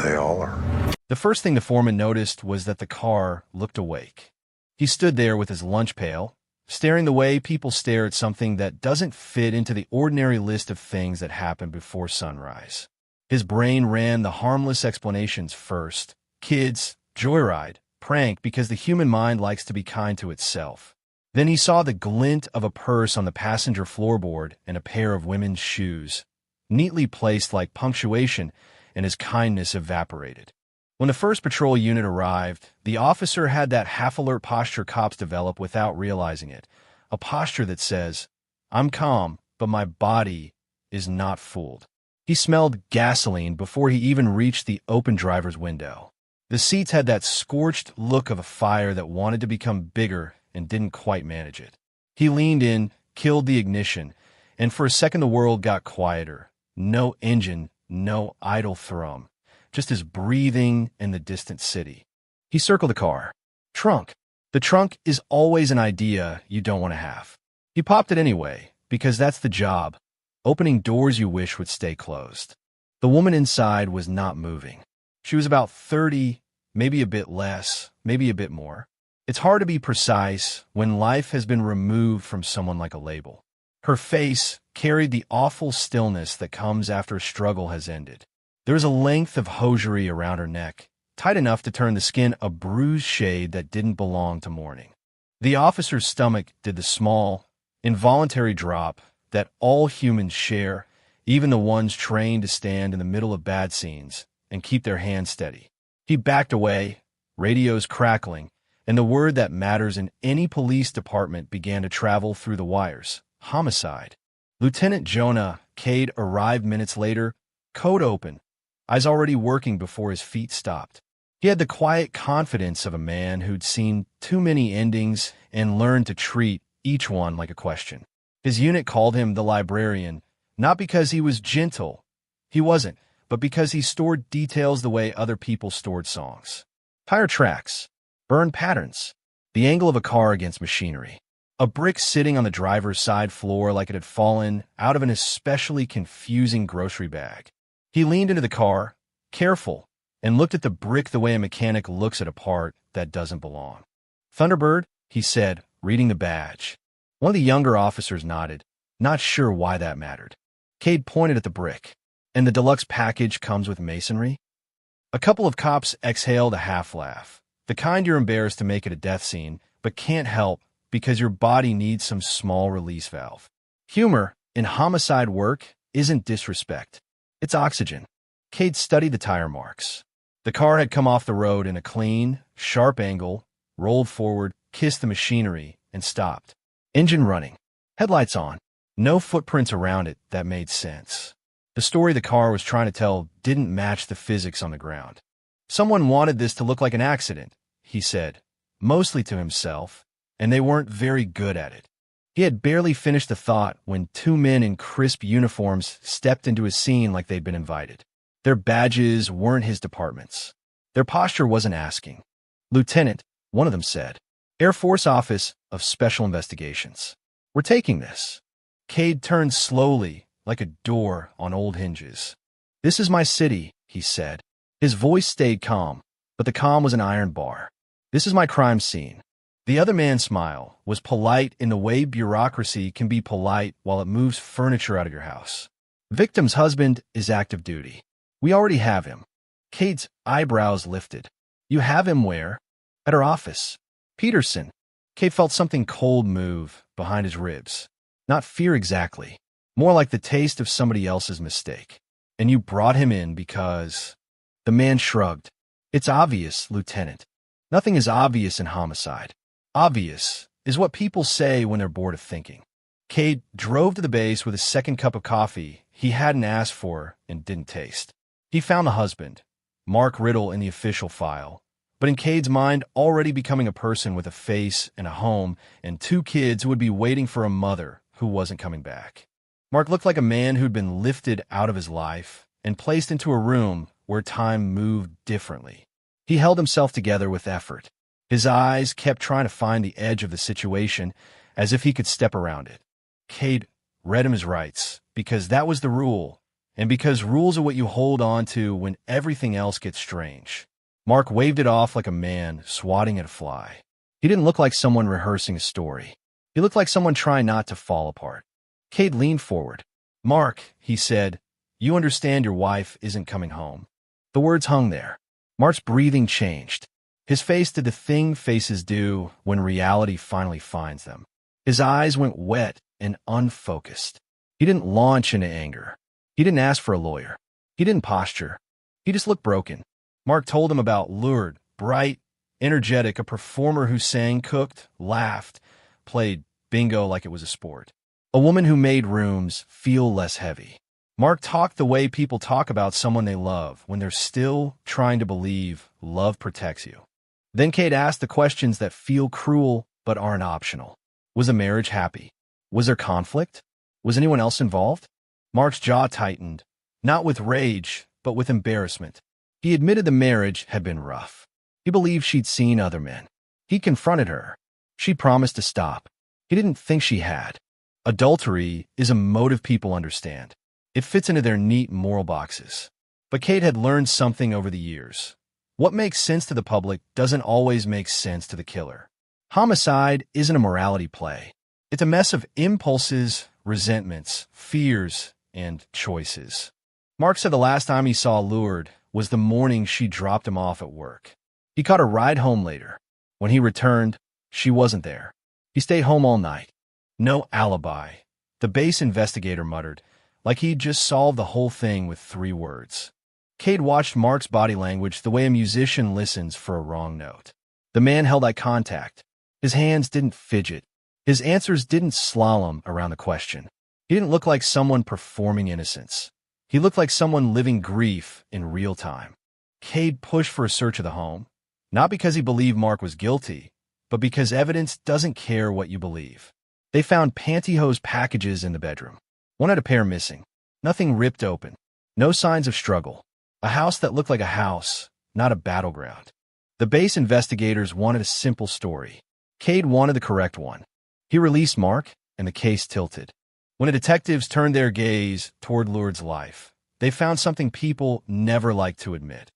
They all are. The first thing the foreman noticed was that the car looked awake. He stood there with his lunch pail, staring the way people stare at something that doesn't fit into the ordinary list of things that happen before sunrise. His brain ran the harmless explanations first. Kids, joyride, prank, because the human mind likes to be kind to itself. Then he saw the glint of a purse on the passenger floorboard and a pair of women's shoes, neatly placed like punctuation, and his kindness evaporated. When the first patrol unit arrived, the officer had that half-alert posture cops develop without realizing it, a posture that says, I'm calm, but my body is not fooled. He smelled gasoline before he even reached the open driver's window. The seats had that scorched look of a fire that wanted to become bigger and didn't quite manage it. He leaned in, killed the ignition, and for a second the world got quieter. No engine, no idle thrum. Just his breathing and the distant city. He circled the car. Trunk. The trunk is always an idea you don't want to have. He popped it anyway, because that's the job. Opening doors you wish would stay closed. The woman inside was not moving. She was about 30, maybe a bit less, maybe a bit more. It's hard to be precise when life has been removed from someone like a label. Her face carried the awful stillness that comes after a struggle has ended. There was a length of hosiery around her neck, tight enough to turn the skin a bruised shade that didn't belong to mourning. The officer's stomach did the small, involuntary drop that all humans share, even the ones trained to stand in the middle of bad scenes and keep their hands steady. He backed away, radios crackling, and the word that matters in any police department began to travel through the wires. Homicide. Lieutenant Jonah Cade arrived minutes later, code open, eyes already working before his feet stopped. He had the quiet confidence of a man who'd seen too many endings and learned to treat each one like a question. His unit called him the librarian, not because he was gentle. He wasn't, but because he stored details the way other people stored songs. Tire tracks, burned patterns, the angle of a car against machinery. A brick sitting on the driver's side floor like it had fallen out of an especially confusing grocery bag. He leaned into the car, careful, and looked at the brick the way a mechanic looks at a part that doesn't belong. Thunderbird, he said, reading the badge. One of the younger officers nodded, not sure why that mattered. Cade pointed at the brick. And the deluxe package comes with masonry? A couple of cops exhaled a half-laugh, the kind you're embarrassed to make at a death scene, but can't help because your body needs some small release valve. Humor, in homicide work, isn't disrespect. It's oxygen. Cade studied the tire marks. The car had come off the road in a clean, sharp angle, rolled forward, kissed the machinery, and stopped. Engine running. Headlights on. No footprints around it that made sense. The story the car was trying to tell didn't match the physics on the ground. Someone wanted this to look like an accident, he said, mostly to himself, and they weren't very good at it. He had barely finished the thought when two men in crisp uniforms stepped into his scene like they'd been invited. Their badges weren't his department's. Their posture wasn't asking. Lieutenant, one of them said. Air Force Office of Special Investigations. We're taking this. Cade turned slowly, like a door on old hinges. This is my city, he said. His voice stayed calm, but the calm was an iron bar. This is my crime scene. The other man's smile was polite in the way bureaucracy can be polite while it moves furniture out of your house. Victim's husband is active duty. We already have him. Cade's eyebrows lifted. You have him where? At our office. Peterson. Cade felt something cold move behind his ribs. Not fear exactly. More like the taste of somebody else's mistake. And you brought him in because... The man shrugged. It's obvious, Lieutenant. Nothing is obvious in homicide. Obvious is what people say when they're bored of thinking. Cade drove to the base with a second cup of coffee he hadn't asked for and didn't taste. He found the husband, Mark Riddle, in the official file, but in Cade's mind already becoming a person with a face and a home and two kids who would be waiting for a mother who wasn't coming back. Mark looked like a man who'd been lifted out of his life and placed into a room where time moved differently. He held himself together with effort. His eyes kept trying to find the edge of the situation as if he could step around it. Cade read him his rights because that was the rule, and because rules are what you hold on to when everything else gets strange. Mark waved it off like a man swatting at a fly. He didn't look like someone rehearsing a story. He looked like someone trying not to fall apart. Cade leaned forward. Mark, he said, you understand your wife isn't coming home. The words hung there. Mark's breathing changed. His face did the thing faces do when reality finally finds them. His eyes went wet and unfocused. He didn't launch into anger. He didn't ask for a lawyer. He didn't posture. He just looked broken. Mark told him about lured, bright, energetic, a performer who sang, cooked, laughed, played bingo like it was a sport. A woman who made rooms feel less heavy. Mark talked the way people talk about someone they love when they're still trying to believe love protects you. Then Cade asked the questions that feel cruel but aren't optional. Was the marriage happy? Was there conflict? Was anyone else involved? Mark's jaw tightened, not with rage, but with embarrassment. He admitted the marriage had been rough. He believed she'd seen other men. He confronted her. She promised to stop. He didn't think she had. Adultery is a motive people understand. It fits into their neat moral boxes. But Cade had learned something over the years. What makes sense to the public doesn't always make sense to the killer. Homicide isn't a morality play. It's a mess of impulses, resentments, fears, and choices. Mark said the last time he saw Lured was the morning she dropped him off at work. He caught a ride home later. When he returned, she wasn't there. He stayed home all night. No alibi, the base investigator muttered, like he'd just solved the whole thing with 3 words. Cade watched Mark's body language the way a musician listens for a wrong note. The man held eye contact. His hands didn't fidget. His answers didn't slalom around the question. He didn't look like someone performing innocence. He looked like someone living grief in real time. Cade pushed for a search of the home, not because he believed Mark was guilty, but because evidence doesn't care what you believe. They found pantyhose packages in the bedroom. One had a pair missing. Nothing ripped open. No signs of struggle. A house that looked like a house, not a battleground. The base investigators wanted a simple story. Cade wanted the correct one. He released Mark, and the case tilted. When the detectives turned their gaze toward Lourdes' life, they found something people never like to admit.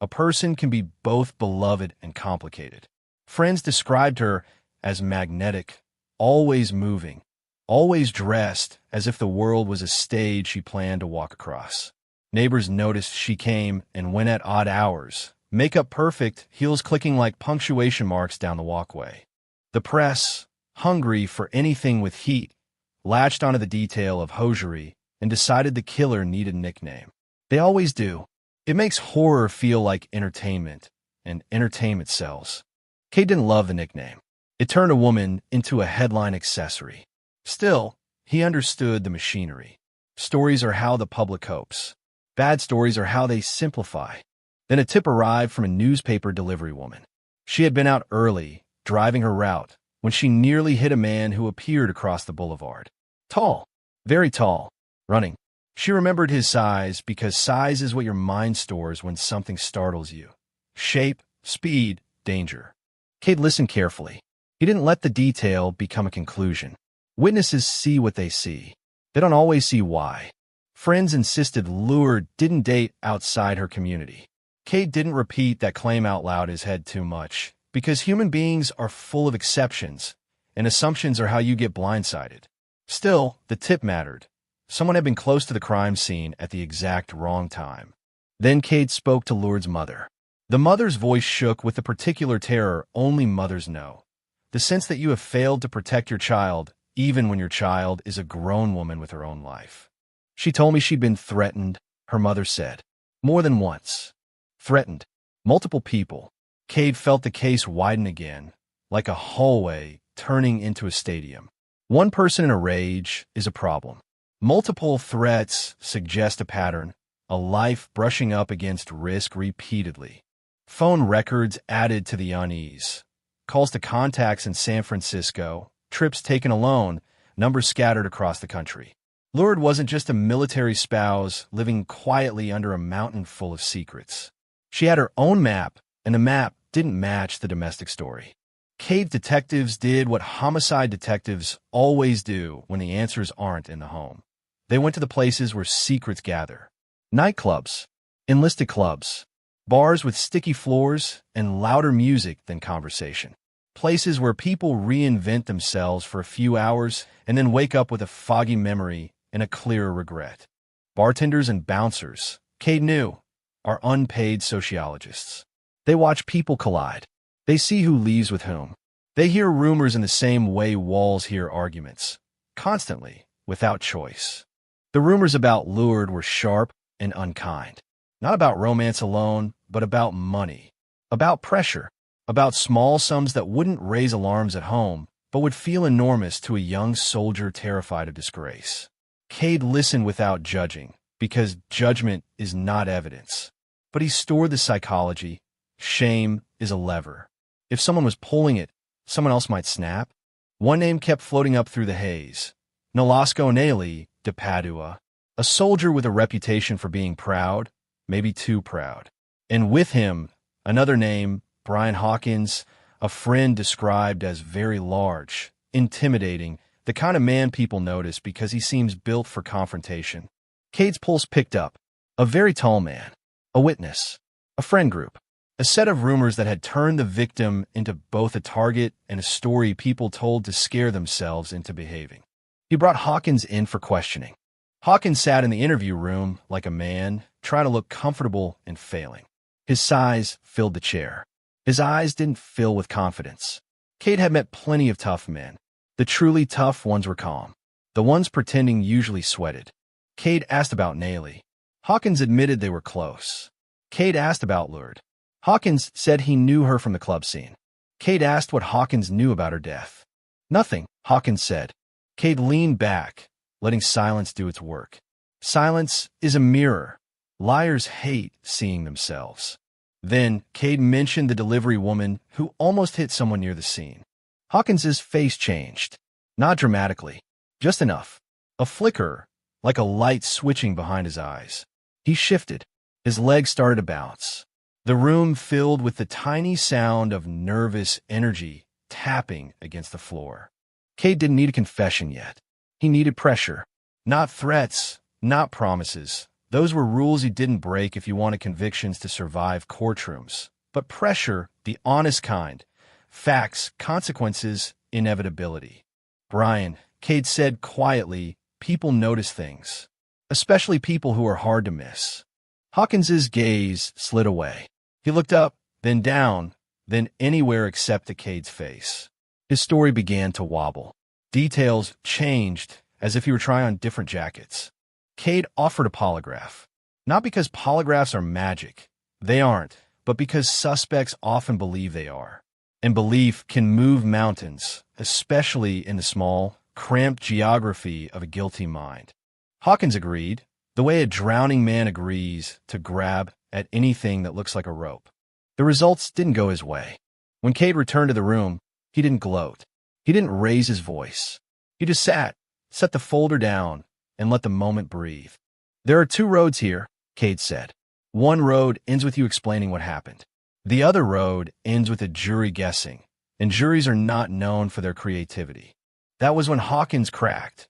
A person can be both beloved and complicated. Friends described her as magnetic, always moving, always dressed as if the world was a stage she planned to walk across. Neighbors noticed she came and went at odd hours, makeup perfect, heels clicking like punctuation marks down the walkway. The press, hungry for anything with heat, latched onto the detail of hosiery and decided the killer needed a nickname. They always do. It makes horror feel like entertainment, and entertainment sells. Cade didn't love the nickname. It turned a woman into a headline accessory. Still, he understood the machinery. Stories are how the public copes. Bad stories are how they simplify. Then a tip arrived from a newspaper delivery woman. She had been out early, driving her route, when she nearly hit a man who appeared across the boulevard. Tall, very tall, running. She remembered his size because size is what your mind stores when something startles you. Shape, speed, danger. Cade listened carefully. He didn't let the detail become a conclusion. Witnesses see what they see. They don't always see why. Friends insisted Lourdes didn't date outside her community. Cade didn't repeat that claim out loud his head too much, because human beings are full of exceptions, and assumptions are how you get blindsided. Still, the tip mattered. Someone had been close to the crime scene at the exact wrong time. Then Cade spoke to Lourdes' mother. The mother's voice shook with the particular terror only mothers know. The sense that you have failed to protect your child, even when your child is a grown woman with her own life. She told me she'd been threatened, her mother said. More than once. Threatened. Multiple people. Cade felt the case widen again, like a hallway turning into a stadium. One person in a rage is a problem. Multiple threats suggest a pattern, a life brushing up against risk repeatedly. Phone records added to the unease. Calls to contacts in San Francisco, trips taken alone, numbers scattered across the country. Lourdes wasn't just a military spouse living quietly under a mountain full of secrets. She had her own map, and the map didn't match the domestic story. Cade detectives did what homicide detectives always do when the answers aren't in the home. They went to the places where secrets gather. Nightclubs, enlisted clubs, bars with sticky floors and louder music than conversation. Places where people reinvent themselves for a few hours and then wake up with a foggy memory and a clearer regret. Bartenders and bouncers, Cade knew, are unpaid sociologists. They watch people collide. They see who leaves with whom. They hear rumors in the same way walls hear arguments, constantly, without choice. The rumors about Lourdes were sharp and unkind. Not about romance alone, but about money, about pressure, about small sums that wouldn't raise alarms at home, but would feel enormous to a young soldier terrified of disgrace. Cade listened without judging, because judgment is not evidence. But he stored the psychology. Shame is a lever. If someone was pulling it, someone else might snap. One name kept floating up through the haze. Nolasco Naley de Padua, a soldier with a reputation for being proud, maybe too proud. And with him, another name, Brian Hawkins, a friend described as very large, intimidating, the kind of man people notice because he seems built for confrontation. Cade's pulse picked up. A very tall man. A witness. A friend group. A set of rumors that had turned the victim into both a target and a story people told to scare themselves into behaving. He brought Hawkins in for questioning. Hawkins sat in the interview room like a man, trying to look comfortable and failing. His size filled the chair. His eyes didn't fill with confidence. Cade had met plenty of tough men. The truly tough ones were calm. The ones pretending usually sweated. Cade asked about Naley. Hawkins admitted they were close. Cade asked about Lourdes. Hawkins said he knew her from the club scene. Cade asked what Hawkins knew about her death. Nothing, Hawkins said. Cade leaned back, letting silence do its work. Silence is a mirror. Liars hate seeing themselves. Then, Cade mentioned the delivery woman who almost hit someone near the scene. Hawkins's face changed. Not dramatically, just enough. A flicker, like a light switching behind his eyes. He shifted. His legs started to bounce. The room filled with the tiny sound of nervous energy tapping against the floor. Cade didn't need a confession yet. He needed pressure. Not threats, not promises. Those were rules he didn't break if you wanted convictions to survive courtrooms. But pressure, the honest kind. Facts, consequences, inevitability. Brian, Cade said quietly, people notice things. Especially people who are hard to miss. Hawkins's gaze slid away. He looked up, then down, then anywhere except to Cade's face. His story began to wobble. Details changed as if he were trying on different jackets. Cade offered a polygraph. Not because polygraphs are magic. They aren't, but because suspects often believe they are. And belief can move mountains, especially in the small, cramped geography of a guilty mind. Hawkins agreed, the way a drowning man agrees to grab at anything that looks like a rope. The results didn't go his way. When Cade returned to the room, he didn't gloat. He didn't raise his voice. He just sat, set the folder down, and let the moment breathe. There are two roads here, Cade said. One road ends with you explaining what happened. The other road ends with a jury guessing, and juries are not known for their creativity. That was when Hawkins cracked.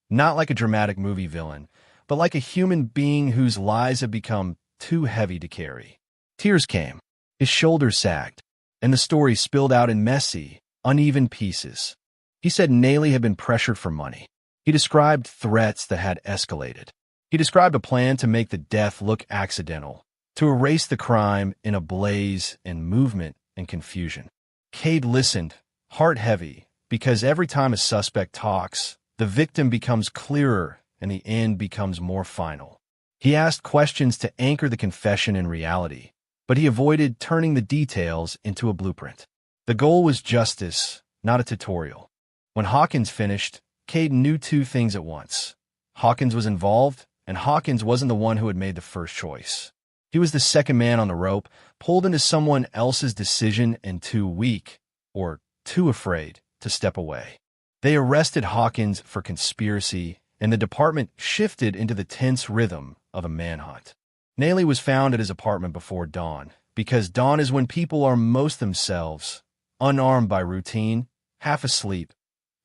Not like a dramatic movie villain, but like a human being whose lies have become too heavy to carry. Tears came. His shoulders sagged, and the story spilled out in messy, uneven pieces. He said Naley had been pressured for money. He described threats that had escalated. He described a plan to make the death look accidental, to erase the crime in a blaze and movement and confusion. Cade listened, heart heavy, because every time a suspect talks, the victim becomes clearer and the end becomes more final. He asked questions to anchor the confession in reality, but he avoided turning the details into a blueprint. The goal was justice, not a tutorial. When Hawkins finished, Cade knew two things at once. Hawkins was involved, and Hawkins wasn't the one who had made the first choice. He was the second man on the rope, pulled into someone else's decision and too weak, or too afraid, to step away. They arrested Hawkins for conspiracy, and the department shifted into the tense rhythm of a manhunt. Naley was found at his apartment before dawn, because dawn is when people are most themselves, unarmed by routine, half asleep,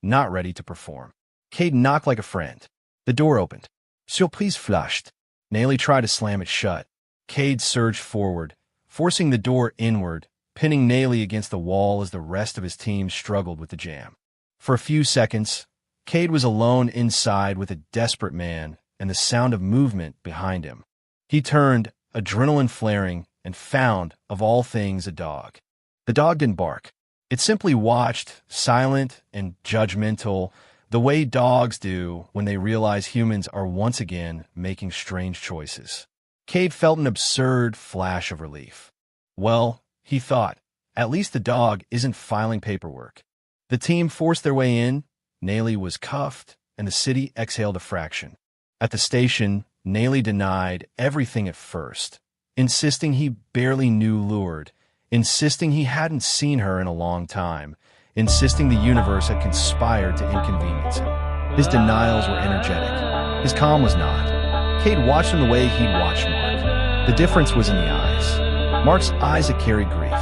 not ready to perform. Cade knocked like a friend. The door opened. Surprise flushed. Naley tried to slam it shut. Cade surged forward, forcing the door inward, pinning Naley against the wall as the rest of his team struggled with the jam. For a few seconds, Cade was alone inside with a desperate man and the sound of movement behind him. He turned, adrenaline flaring, and found, of all things, a dog. The dog didn't bark. It simply watched, silent and judgmental, the way dogs do when they realize humans are once again making strange choices. Cade felt an absurd flash of relief. Well, he thought, at least the dog isn't filing paperwork. The team forced their way in, Naley was cuffed, and the city exhaled a fraction. At the station, Naley denied everything at first, insisting he barely knew Lourdes, insisting he hadn't seen her in a long time, insisting the universe had conspired to inconvenience him. His denials were energetic. His calm was not. Cade watched him the way he'd watched Mark. The difference was in the eyes. Mark's eyes had carried grief.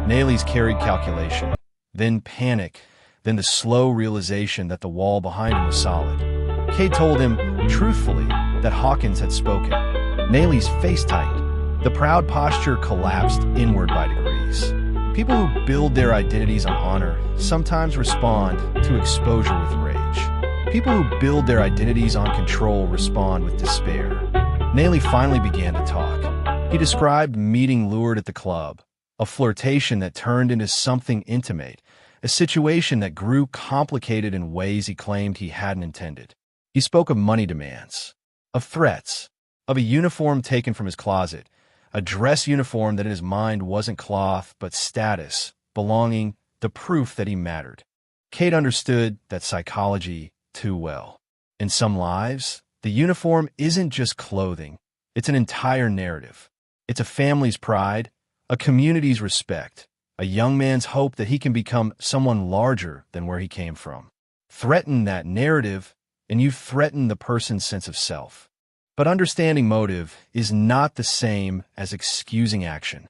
Naley's carried calculation, then panic, then the slow realization that the wall behind him was solid. Cade told him, truthfully, that Hawkins had spoken. Naley's face tightened. The proud posture collapsed inward by degrees. People who build their identities on honor sometimes respond to exposure with rage. People who build their identities on control respond with despair. Naley finally began to talk. He described meeting Lourdes at the club, a flirtation that turned into something intimate, a situation that grew complicated in ways he claimed he hadn't intended. He spoke of money demands. of threats, of a uniform taken from his closet, a dress uniform that in his mind wasn't cloth but status, belonging, the proof that he mattered. Kate understood that psychology too well. In some lives, the uniform isn't just clothing, it's an entire narrative. It's a family's pride, a community's respect, a young man's hope that he can become someone larger than where he came from. Threaten that narrative, and you threaten the person's sense of self. But understanding motive is not the same as excusing action.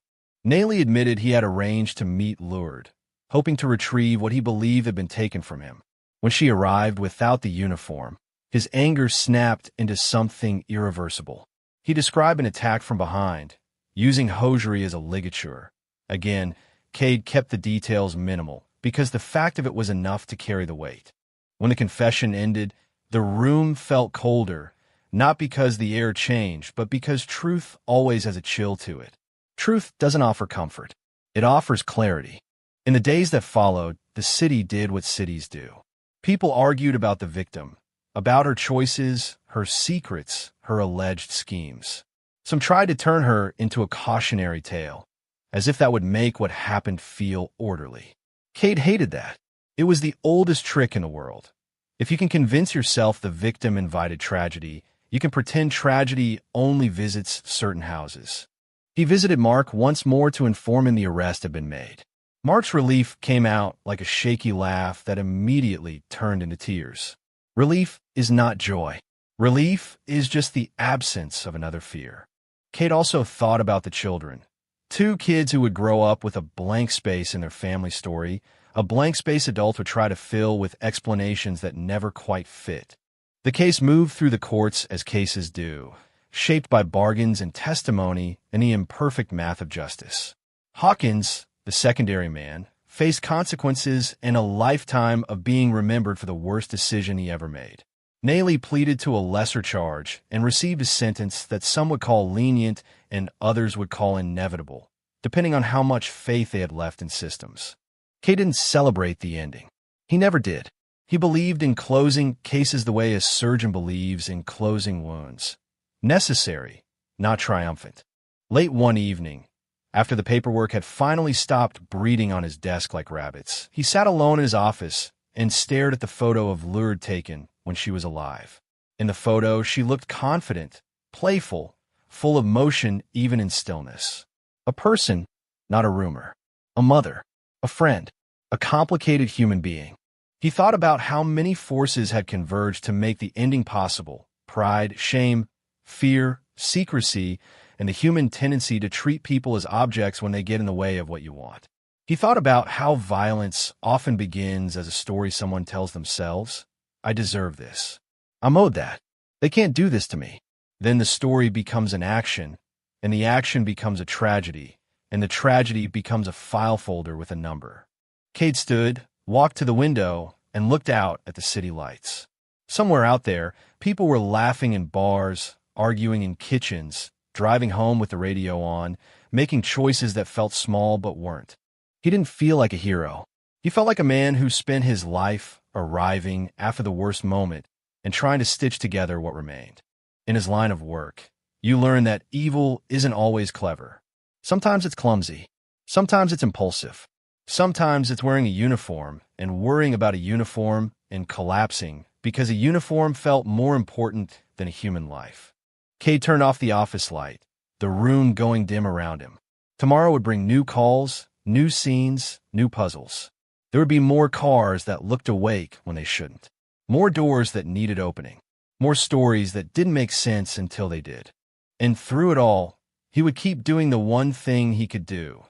Naley admitted he had arranged to meet Lourdes, hoping to retrieve what he believed had been taken from him. When she arrived without the uniform, his anger snapped into something irreversible. He described an attack from behind, using hosiery as a ligature. Again, Cade kept the details minimal, because the fact of it was enough to carry the weight. When the confession ended, the room felt colder, not because the air changed, but because truth always has a chill to it. Truth doesn't offer comfort. It offers clarity. In the days that followed, the city did what cities do. People argued about the victim, about her choices, her secrets, her alleged schemes. Some tried to turn her into a cautionary tale, as if that would make what happened feel orderly. Cade hated that. It was the oldest trick in the world. If you can convince yourself the victim invited tragedy, you can pretend tragedy only visits certain houses. He visited Mark once more to inform him the arrest had been made. Mark's relief came out like a shaky laugh that immediately turned into tears. Relief is not joy. Relief is just the absence of another fear. Kate also thought about the children. 2 kids who would grow up with a blank space in their family story, a blank space adults would try to fill with explanations that never quite fit. The case moved through the courts as cases do, shaped by bargains and testimony and the imperfect math of justice. Hawkins, the secondary man, faced consequences and a lifetime of being remembered for the worst decision he ever made. Naley pleaded to a lesser charge and received a sentence that some would call lenient and others would call inevitable, depending on how much faith they had left in systems. Kay didn't celebrate the ending. He never did. He believed in closing cases the way a surgeon believes in closing wounds. Necessary, not triumphant. Late one evening, after the paperwork had finally stopped breeding on his desk like rabbits, he sat alone in his office and stared at the photo of Lourdes taken when she was alive. In the photo, she looked confident, playful, full of motion even in stillness. A person, not a rumor. A mother, a friend, a complicated human being. He thought about how many forces had converged to make the ending possible: pride, shame, fear, secrecy, and the human tendency to treat people as objects when they get in the way of what you want. He thought about how violence often begins as a story someone tells themselves. I deserve this. I'm owed that. They can't do this to me. Then the story becomes an action, and the action becomes a tragedy, and the tragedy becomes a file folder with a number. Kate stood, walked to the window, and looked out at the city lights. Somewhere out there, people were laughing in bars, arguing in kitchens, driving home with the radio on, making choices that felt small but weren't. He didn't feel like a hero. He felt like a man who spent his life arriving after the worst moment and trying to stitch together what remained. In his line of work, you learn that evil isn't always clever. Sometimes it's clumsy. Sometimes it's impulsive. Sometimes it's wearing a uniform and worrying about a uniform and collapsing because a uniform felt more important than a human life. Kay turned off the office light, the room going dim around him. Tomorrow would bring new calls, new scenes, new puzzles. There would be more cars that looked awake when they shouldn't. More doors that needed opening. More stories that didn't make sense until they did. And through it all, he would keep doing the one thing he could do.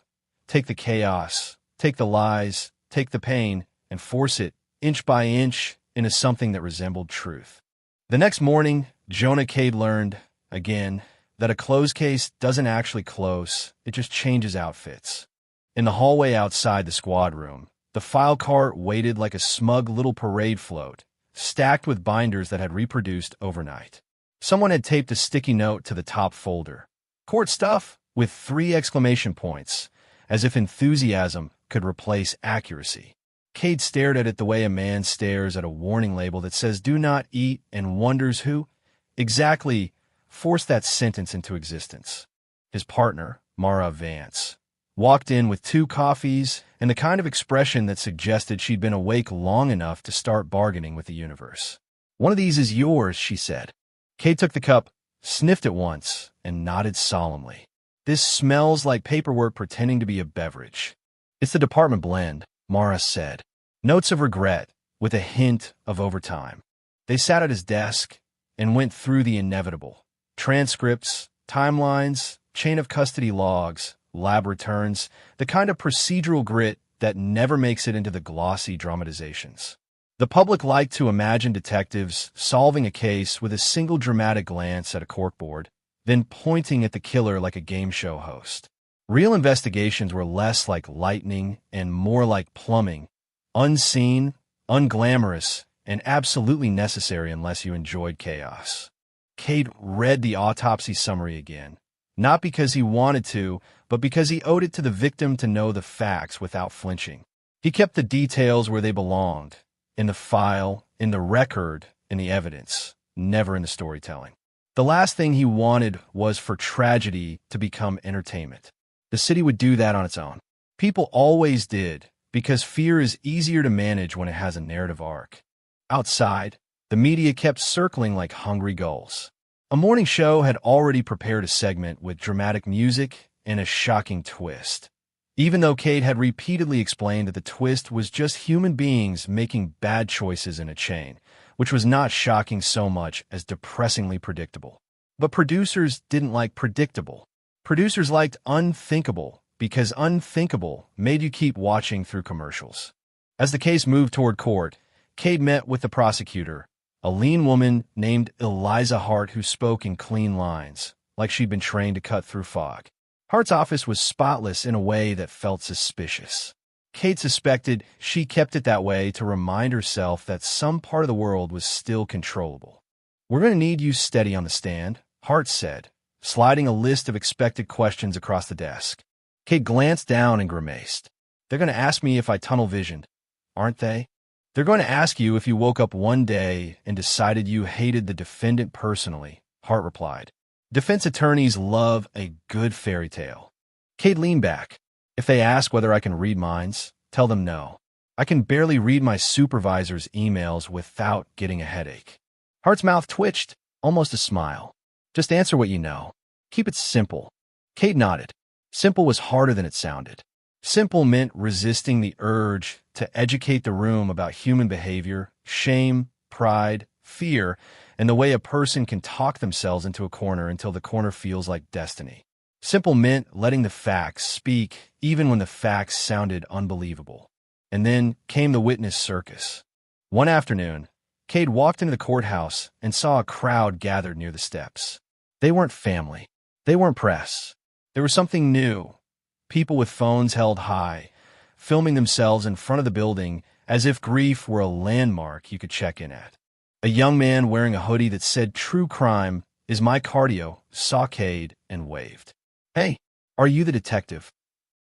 Take the chaos, take the lies, take the pain, and force it, inch by inch, into something that resembled truth. The next morning, Jonah Cade learned, again, that a closed case doesn't actually close, it just changes outfits. In the hallway outside the squad room, the file cart waited like a smug little parade float, stacked with binders that had reproduced overnight. Someone had taped a sticky note to the top folder. Court stuff, with 3 exclamation points, as if enthusiasm could replace accuracy. Cade stared at it the way a man stares at a warning label that says, "Do not eat," and wonders who. exactly forced that sentence into existence. His partner, Mara Vance, walked in with 2 coffees and the kind of expression that suggested she'd been awake long enough to start bargaining with the universe. "One of these is yours," she said. Kate took the cup, sniffed it once, and nodded solemnly. "This smells like paperwork pretending to be a beverage." "It's the department blend," Mara said. Notes of regret, with a hint of overtime. They sat at his desk and went through the inevitable. Transcripts, timelines, chain of custody logs, lab returns, the kind of procedural grit that never makes it into the glossy dramatizations. The public liked to imagine detectives solving a case with a single dramatic glance at a corkboard, then pointing at the killer like a game show host. Real investigations were less like lightning and more like plumbing, unseen, unglamorous, and absolutely necessary unless you enjoyed chaos. Cade read the autopsy summary again, not because he wanted to, but because he owed it to the victim to know the facts without flinching. He kept the details where they belonged, in the file, in the record, in the evidence, never in the storytelling. The last thing he wanted was for tragedy to become entertainment. The city would do that on its own. People always did, because fear is easier to manage when it has a narrative arc. Outside, the media kept circling like hungry gulls. A morning show had already prepared a segment with dramatic music and a shocking twist. Even though Kate had repeatedly explained that the twist was just human beings making bad choices in a chain, which was not shocking so much as depressingly predictable. But producers didn't like predictable. Producers liked unthinkable, because unthinkable made you keep watching through commercials. As the case moved toward court, Kate met with the prosecutor, a lean woman named Eliza Hart who spoke in clean lines, like she'd been trained to cut through fog. Hart's office was spotless in a way that felt suspicious. Kate suspected she kept it that way to remind herself that some part of the world was still controllable. "We're going to need you steady on the stand," Hart said, sliding a list of expected questions across the desk. Kate glanced down and grimaced. "They're going to ask me if I tunnel visioned, aren't they? They're going to ask you if you woke up one day and decided you hated the defendant personally," Hart replied. "Defense attorneys love a good fairy tale." Kate leaned back. "If they ask whether I can read minds, tell them no. I can barely read my supervisor's emails without getting a headache." Hart's mouth twitched, almost a smile. "Just answer what you know. Keep it simple." Kate nodded. Simple was harder than it sounded. Simple meant resisting the urge to educate the room about human behavior, shame, pride, fear, and the way a person can talk themselves into a corner until the corner feels like destiny. Simple meant letting the facts speak even when the facts sounded unbelievable. And then came the witness circus. One afternoon, Cade walked into the courthouse and saw a crowd gathered near the steps. They weren't family. They weren't press. There was something new. People with phones held high, filming themselves in front of the building as if grief were a landmark you could check in at. A young man wearing a hoodie that said "True Crime is my cardio" saw Cade and waved. "Hey, are you the detective?"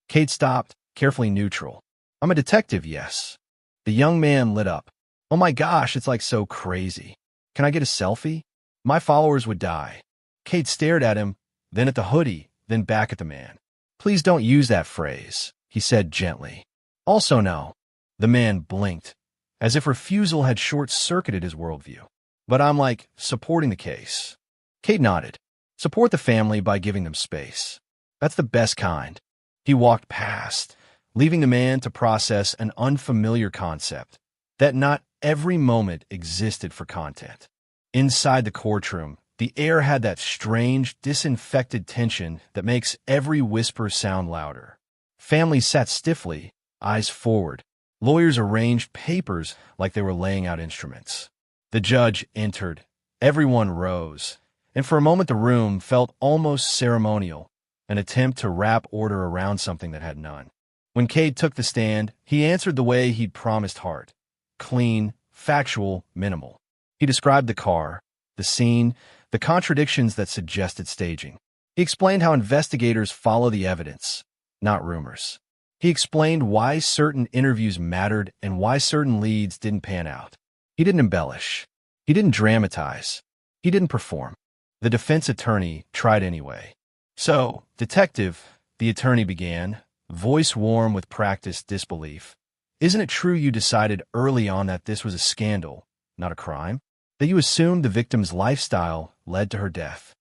Cade stopped, carefully neutral. "I'm a detective, yes." The young man lit up. "Oh my gosh, it's like so crazy. Can I get a selfie? My followers would die." Cade stared at him, then at the hoodie, then back at the man. "Please don't use that phrase," he said gently. "Also no." The man blinked, as if refusal had short-circuited his worldview. "But I'm like, supporting the case." Cade nodded. "Support the family by giving them space. That's the best kind." He walked past, leaving the man to process an unfamiliar concept, that not every moment existed for content. Inside the courtroom, the air had that strange, disinfected tension that makes every whisper sound louder. Families sat stiffly, eyes forward. Lawyers arranged papers like they were laying out instruments. The judge entered. Everyone rose. And for a moment the room felt almost ceremonial, an attempt to wrap order around something that had none. When Cade took the stand, he answered the way he'd promised Hart. Clean, factual, minimal. He described the car, the scene, the contradictions that suggested staging. He explained how investigators follow the evidence, not rumors. He explained why certain interviews mattered and why certain leads didn't pan out. He didn't embellish. He didn't dramatize. He didn't perform. The defense attorney tried anyway. So, detective, the attorney began, voice warm with practiced disbelief. Isn't it true you decided early on that this was a scandal, not a crime? That you assumed the victim's lifestyle led to her death?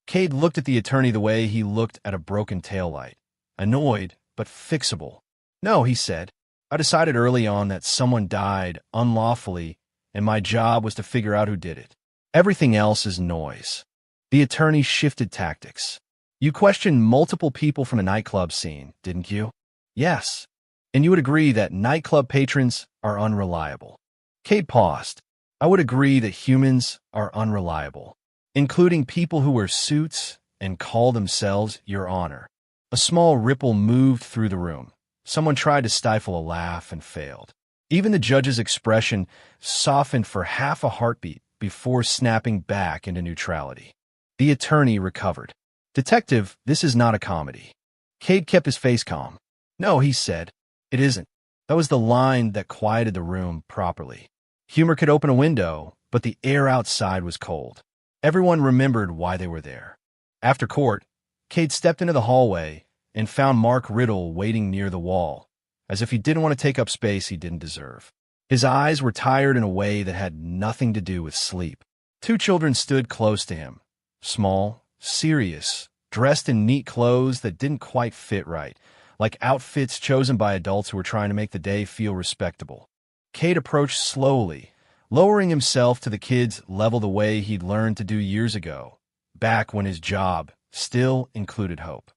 Cade looked at the attorney the way he looked at a broken taillight, annoyed but fixable. No, he said. I decided early on that someone died unlawfully, and my job was to figure out who did it. Everything else is noise. The attorney shifted tactics. You questioned multiple people from a nightclub scene, didn't you? Yes. And you would agree that nightclub patrons are unreliable. Cade paused. I would agree that humans are unreliable, including people who wear suits and call themselves Your Honor. A small ripple moved through the room. Someone tried to stifle a laugh and failed. Even the judge's expression softened for half a heartbeat before snapping back into neutrality. The attorney recovered. Detective, this is not a comedy. Cade kept his face calm. No, he said. It isn't. That was the line that quieted the room properly. Humor could open a window, but the air outside was cold. Everyone remembered why they were there. After court, Cade stepped into the hallway and found Mark Riddle waiting near the wall, as if he didn't want to take up space he didn't deserve. His eyes were tired in a way that had nothing to do with sleep. Two children stood close to him, small, serious, dressed in neat clothes that didn't quite fit right, like outfits chosen by adults who were trying to make the day feel respectable. Cade approached slowly, lowering himself to the kids' level the way he'd learned to do years ago, back when his job still included hope.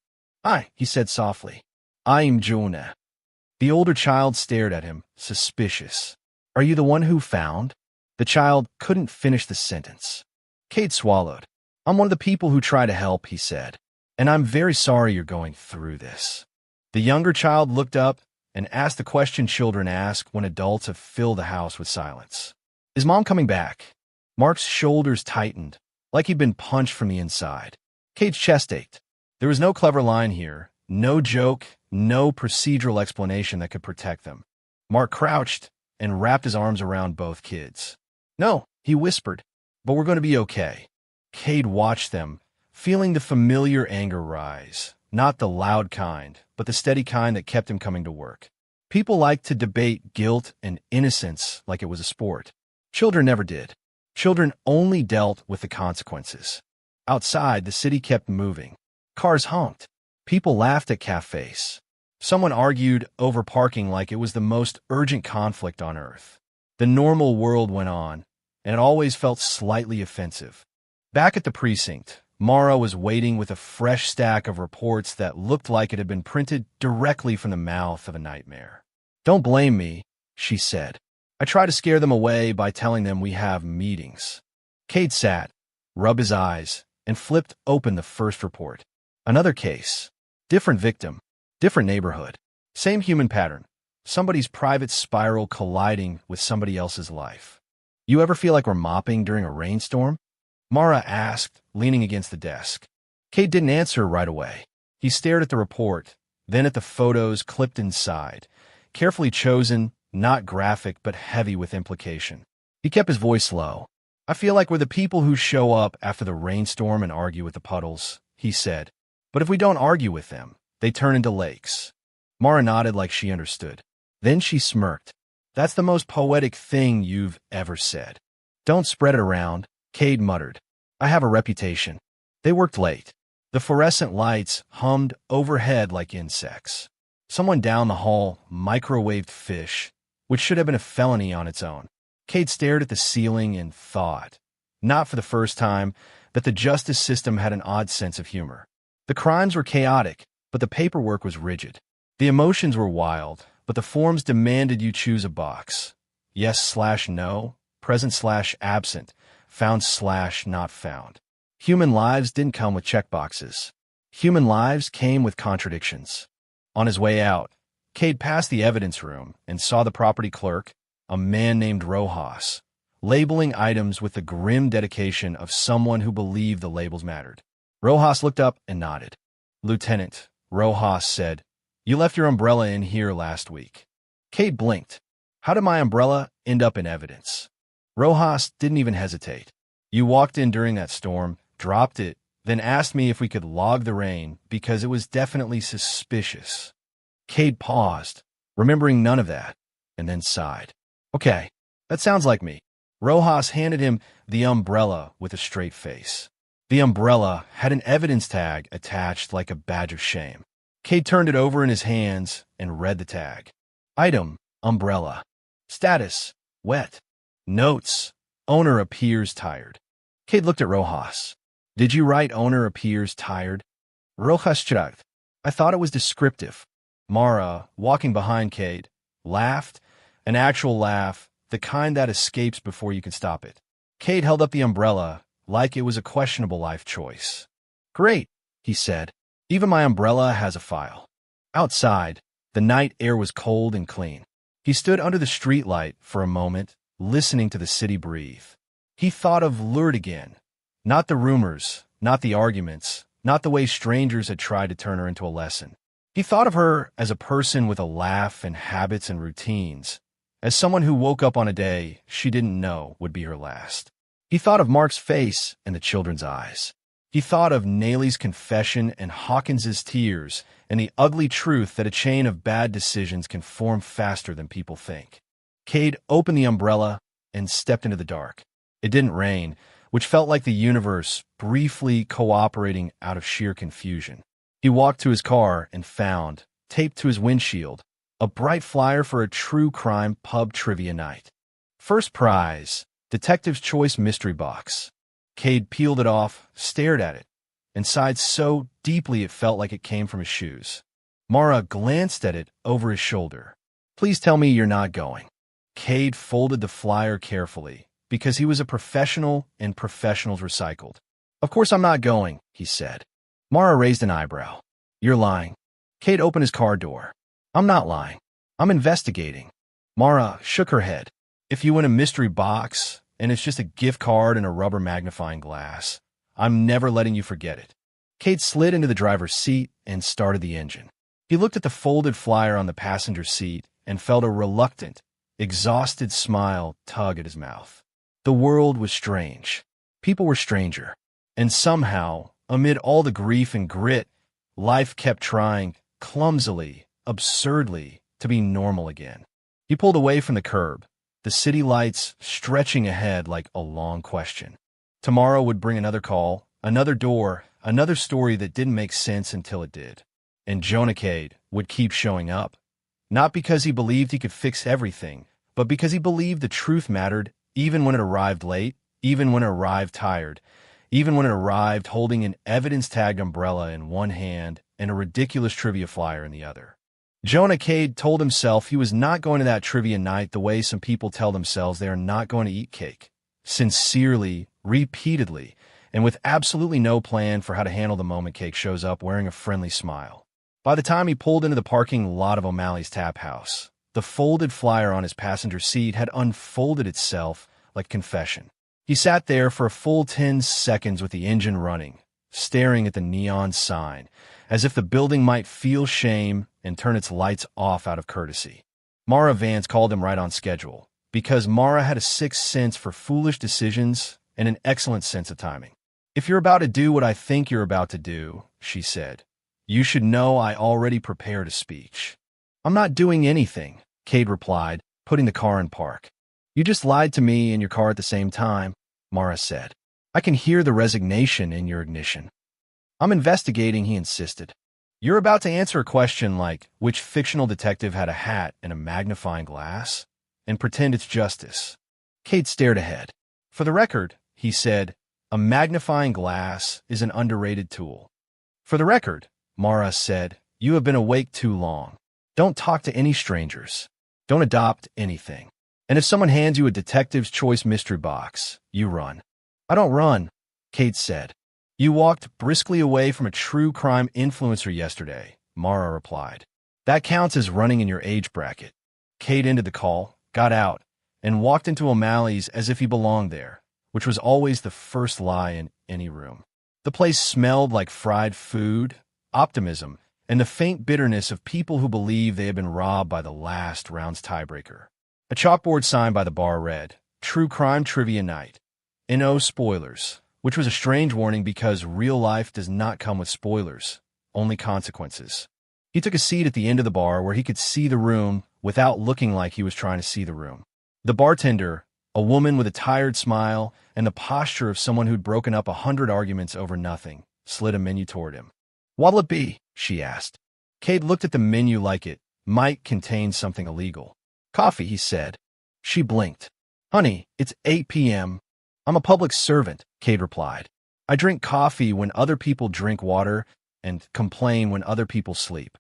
Hi, he said softly. I'm Jonah. The older child stared at him, suspicious. Are you the one who found? The child couldn't finish the sentence. Cade swallowed. I'm one of the people who try to help, he said, and I'm very sorry you're going through this. The younger child looked up and asked the question children ask when adults have filled the house with silence. Is Mom coming back? Mark's shoulders tightened, like he'd been punched from the inside. Cade's chest ached. There was no clever line here, no joke, no procedural explanation that could protect them. Mark crouched and wrapped his arms around both kids. No, he whispered, but we're going to be okay. Cade watched them, feeling the familiar anger rise, not the loud kind, but the steady kind that kept him coming to work. People like to debate guilt and innocence like it was a sport. Children never did. Children only dealt with the consequences. Outside, the city kept moving. Cars honked. People laughed at cafes. Someone argued over parking like it was the most urgent conflict on Earth. The normal world went on, and it always felt slightly offensive. Back at the precinct, Mara was waiting with a fresh stack of reports that looked like it had been printed directly from the mouth of a nightmare. Don't blame me, she said. I try to scare them away by telling them we have meetings. Cade sat, rubbed his eyes, and flipped open the first report. Another case. Different victim. Different neighborhood. Same human pattern. Somebody's private spiral colliding with somebody else's life. You ever feel like we're mopping during a rainstorm? Mara asked, leaning against the desk. Cade didn't answer right away. He stared at the report, then at the photos clipped inside, carefully chosen, not graphic but heavy with implication. He kept his voice low. I feel like we're the people who show up after the rainstorm and argue with the puddles, he said. But if we don't argue with them, they turn into lakes. Mara nodded like she understood. Then she smirked. That's the most poetic thing you've ever said. Don't spread it around, Cade muttered. I have a reputation. They worked late. The fluorescent lights hummed overhead like insects. Someone down the hall microwaved fish, which should have been a felony on its own. Cade stared at the ceiling and thought, not for the first time, that the justice system had an odd sense of humor. The crimes were chaotic, but the paperwork was rigid. The emotions were wild, but the forms demanded you choose a box. Yes/no, present/absent, found/not found. Human lives didn't come with checkboxes. Human lives came with contradictions. On his way out, Cade passed the evidence room and saw the property clerk, a man named Rojas, labeling items with the grim dedication of someone who believed the labels mattered. Rojas looked up and nodded. Lieutenant, Rojas said, you left your umbrella in here last week. Cade blinked. How did my umbrella end up in evidence? Rojas didn't even hesitate. You walked in during that storm, dropped it, then asked me if we could log the rain because it was definitely suspicious. Cade paused, remembering none of that, and then sighed. Okay, that sounds like me. Rojas handed him the umbrella with a straight face. The umbrella had an evidence tag attached like a badge of shame. Cade turned it over in his hands and read the tag. Item, umbrella. Status, wet. Notes, owner appears tired. Cade looked at Rojas. Did you write owner appears tired? Rojas shrugged. I thought it was descriptive. Mara, walking behind Cade, laughed, an actual laugh, the kind that escapes before you can stop it. Cade held up the umbrella like it was a questionable life choice. Great, he said. Even my umbrella has a file. Outside, the night air was cold and clean. He stood under the streetlight for a moment, listening to the city breathe. He thought of Lourdes again. Not the rumors, not the arguments, not the way strangers had tried to turn her into a lesson. He thought of her as a person with a laugh and habits and routines, as someone who woke up on a day she didn't know would be her last. He thought of Mark's face and the children's eyes. He thought of Naley's confession and Hawkins's tears and the ugly truth that a chain of bad decisions can form faster than people think. Cade opened the umbrella and stepped into the dark. It didn't rain, which felt like the universe briefly cooperating out of sheer confusion. He walked to his car and found, taped to his windshield, a bright flyer for a true crime pub trivia night. First prize, Detective's Choice Mystery Box. Cade peeled it off, stared at it, and sighed so deeply it felt like it came from his shoes. Mara glanced at it over his shoulder. Please tell me you're not going. Cade folded the flyer carefully, because he was a professional and professionals recycled. Of course I'm not going, he said. Mara raised an eyebrow. You're lying. Cade opened his car door. I'm not lying. I'm investigating. Mara shook her head. If you win a mystery box, and it's just a gift card and a rubber magnifying glass, I'm never letting you forget it. Cade slid into the driver's seat and started the engine. He looked at the folded flyer on the passenger seat and felt a reluctant, exhausted smile tug at his mouth. The world was strange. People were stranger. And somehow, amid all the grief and grit, life kept trying, clumsily, absurdly, to be normal again. He pulled away from the curb, the city lights stretching ahead like a long question. Tomorrow would bring another call, another door, another story that didn't make sense until it did. And Jonah Cade would keep showing up. Not because he believed he could fix everything, but because he believed the truth mattered even when it arrived late, even when it arrived tired, even when it arrived holding an evidence-tagged umbrella in one hand and a ridiculous trivia flyer in the other. Jonah Cade told himself he was not going to that trivia night the way some people tell themselves they are not going to eat cake. Sincerely, repeatedly, and with absolutely no plan for how to handle the moment Cake shows up wearing a friendly smile. By the time he pulled into the parking lot of O'Malley's Tap House, the folded flyer on his passenger seat had unfolded itself like confession. He sat there for a full 10 seconds with the engine running, staring at the neon sign, as if the building might feel shame and turn its lights off out of courtesy. Mara Vance called him right on schedule, because Mara had a sixth sense for foolish decisions and an excellent sense of timing. If you're about to do what I think you're about to do, she said, you should know I already prepared a speech. I'm not doing anything, Cade replied, putting the car in park. You just lied to me and your car at the same time, Mara said. I can hear the resignation in your ignition. I'm investigating, he insisted. You're about to answer a question like which fictional detective had a hat and a magnifying glass, and pretend it's justice. Cade stared ahead. For the record, he said, a magnifying glass is an underrated tool. For the record, Mara said, you have been awake too long. Don't talk to any strangers. Don't adopt anything. And if someone hands you a Detective's Choice mystery box, you run. I don't run, Cade said. You walked briskly away from a true crime influencer yesterday, Mara replied. That counts as running in your age bracket. Cade ended the call, got out, and walked into O'Malley's as if he belonged there, which was always the first lie in any room. The place smelled like fried food, optimism, and the faint bitterness of people who believe they have been robbed by the last round's tiebreaker. A chalkboard sign by the bar read, True Crime Trivia Night. and no spoilers, which was a strange warning because real life does not come with spoilers, only consequences. He took a seat at the end of the bar where he could see the room without looking like he was trying to see the room. The bartender, a woman with a tired smile and the posture of someone who'd broken up 100 arguments over nothing, slid a menu toward him. "What'll it be?" she asked. Cade looked at the menu like it might contain something illegal. "Coffee," he said. She blinked. "Honey, it's 8 p.m. I'm a public servant," Cade replied. "I drink coffee when other people drink water and complain when other people sleep."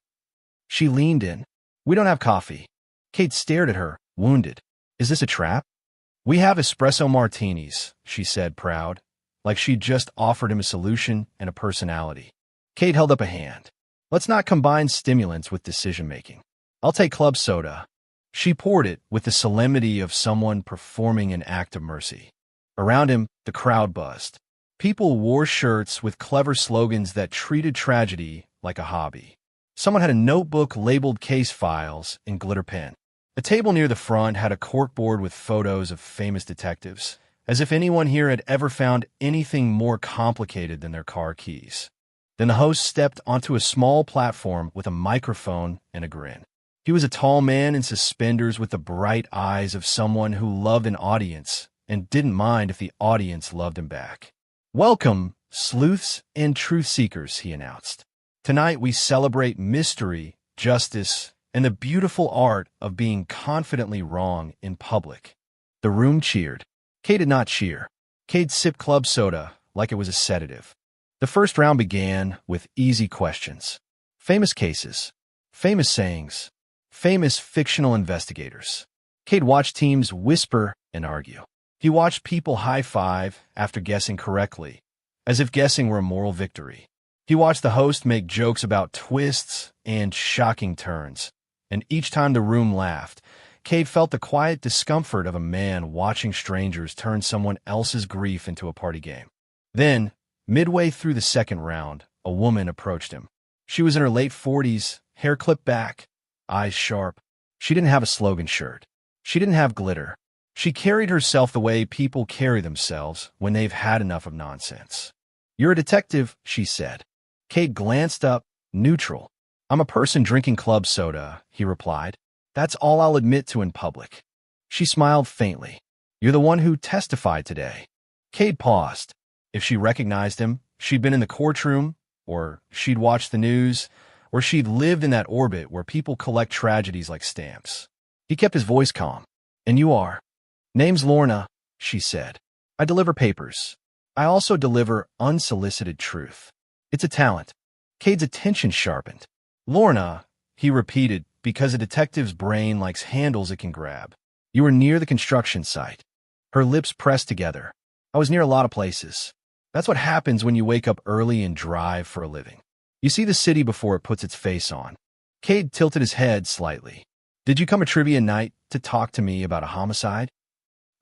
She leaned in. "We don't have coffee." Cade stared at her, wounded. "Is this a trap?" "We have espresso martinis," she said, proud, like she'd just offered him a solution and a personality. Cade held up a hand. "Let's not combine stimulants with decision-making. I'll take club soda." She poured it with the solemnity of someone performing an act of mercy. Around him, the crowd buzzed. People wore shirts with clever slogans that treated tragedy like a hobby. Someone had a notebook labeled case files in glitter pen. A table near the front had a corkboard with photos of famous detectives, as if anyone here had ever found anything more complicated than their car keys. Then the host stepped onto a small platform with a microphone and a grin. He was a tall man in suspenders with the bright eyes of someone who loved an audience and didn't mind if the audience loved him back. "Welcome, sleuths and truth seekers," he announced. "Tonight we celebrate mystery, justice, and the beautiful art of being confidently wrong in public." The room cheered. Cade did not cheer. Cade sipped club soda like it was a sedative. The first round began with easy questions. Famous cases, famous sayings, famous fictional investigators. Cade watched teams whisper and argue. He watched people high-five after guessing correctly, as if guessing were a moral victory. He watched the host make jokes about twists and shocking turns, and each time the room laughed, Cade felt the quiet discomfort of a man watching strangers turn someone else's grief into a party game. Then, midway through the second round, a woman approached him. She was in her late 40s, hair clipped back, eyes sharp. She didn't have a slogan shirt. She didn't have glitter. She carried herself the way people carry themselves when they've had enough of nonsense. "You're a detective," she said. Cade glanced up, neutral. "I'm a person drinking club soda," he replied. "That's all I'll admit to in public." She smiled faintly. "You're the one who testified today." Cade paused. If she recognized him, she'd been in the courtroom, or she'd watched the news, or she'd lived in that orbit where people collect tragedies like stamps. He kept his voice calm. "And you are?" "Name's Lorna," she said. "I deliver papers. I also deliver unsolicited truth. It's a talent." Cade's attention sharpened. "Lorna," he repeated, because a detective's brain likes handles it can grab. "You were near the construction site." Her lips pressed together. "I was near a lot of places. That's what happens when you wake up early and drive for a living. You see the city before it puts its face on." Cade tilted his head slightly. "Did you come to trivia night to talk to me about a homicide?"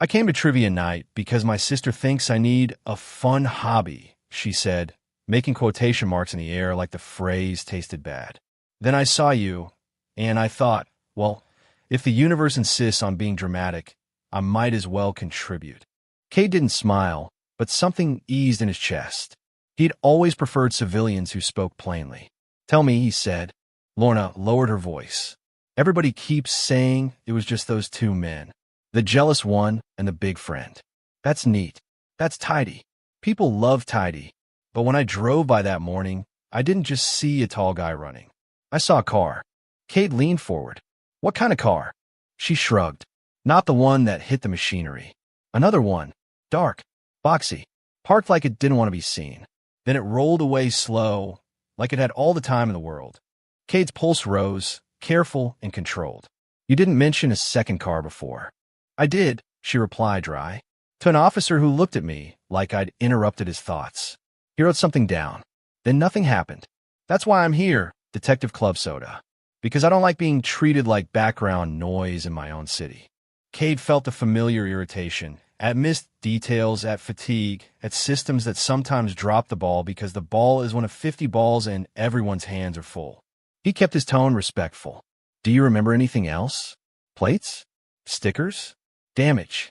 "I came to trivia night because my sister thinks I need a fun hobby," she said, making quotation marks in the air like the phrase tasted bad. "Then I saw you, and I thought, well, if the universe insists on being dramatic, I might as well contribute." Cade didn't smile, but something eased in his chest. He'd always preferred civilians who spoke plainly. "Tell me," he said. Lorna lowered her voice. "Everybody keeps saying it was just those two men. The jealous one and the big friend. That's neat. That's tidy. People love tidy. But when I drove by that morning, I didn't just see a tall guy running. I saw a car." Cade leaned forward. "What kind of car?" She shrugged. "Not the one that hit the machinery. Another one. Dark. Boxy. Parked like it didn't want to be seen. Then it rolled away slow, like it had all the time in the world." Cade's pulse rose, careful and controlled. "You didn't mention a second car before." "I did," she replied dry, to an officer who looked at me like I'd interrupted his thoughts. He wrote something down. Then nothing happened. "That's why I'm here, Detective Club Soda. Because I don't like being treated like background noise in my own city." Cade felt the familiar irritation, at missed details, at fatigue, at systems that sometimes drop the ball because the ball is one of 50 balls and everyone's hands are full. He kept his tone respectful. "Do you remember anything else? Plates? Stickers? Damage?"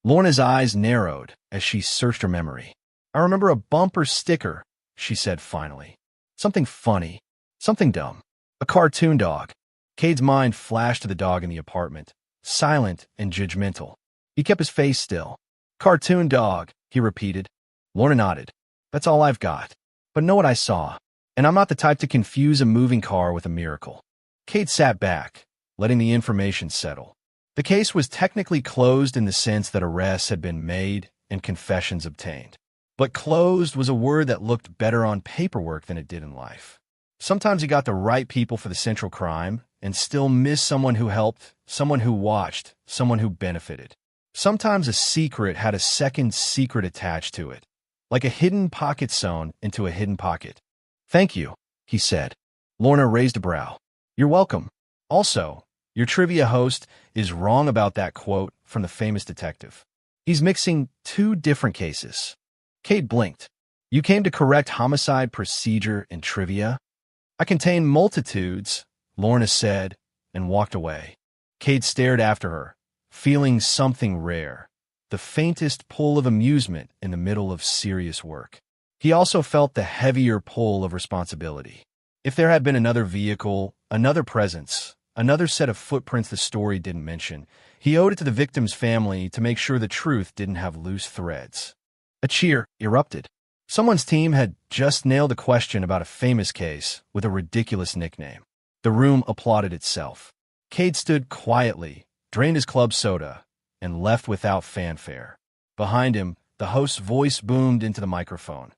Lorna's eyes narrowed as she searched her memory. I remember a bumper sticker, she said finally. Something funny. Something dumb. A cartoon dog. Cade's mind flashed to the dog in the apartment, silent and judgmental. He kept his face still. Cartoon dog, he repeated. Lorna nodded. That's all I've got. But know what I saw. And I'm not the type to confuse a moving car with a miracle. Cade sat back, letting the information settle. The case was technically closed in the sense that arrests had been made and confessions obtained. But closed was a word that looked better on paperwork than it did in life. Sometimes you got the right people for the central crime and still miss someone who helped, someone who watched, someone who benefited. Sometimes a secret had a second secret attached to it, like a hidden pocket sewn into a hidden pocket. Thank you, he said. Lorna raised a brow. You're welcome. Also, your trivia host is wrong about that quote from the famous detective. He's mixing two different cases. Cade blinked. You came to correct homicide procedure and trivia? I contain multitudes, Lorna said, and walked away. Cade stared after her, feeling something rare, the faintest pull of amusement in the middle of serious work. He also felt the heavier pull of responsibility. If there had been another vehicle, another presence, another set of footprints the story didn't mention, he owed it to the victim's family to make sure the truth didn't have loose threads. A cheer erupted. Someone's team had just nailed a question about a famous case with a ridiculous nickname. The room applauded itself. Cade stood quietly, drained his club soda, and left without fanfare. Behind him, the host's voice boomed into the microphone.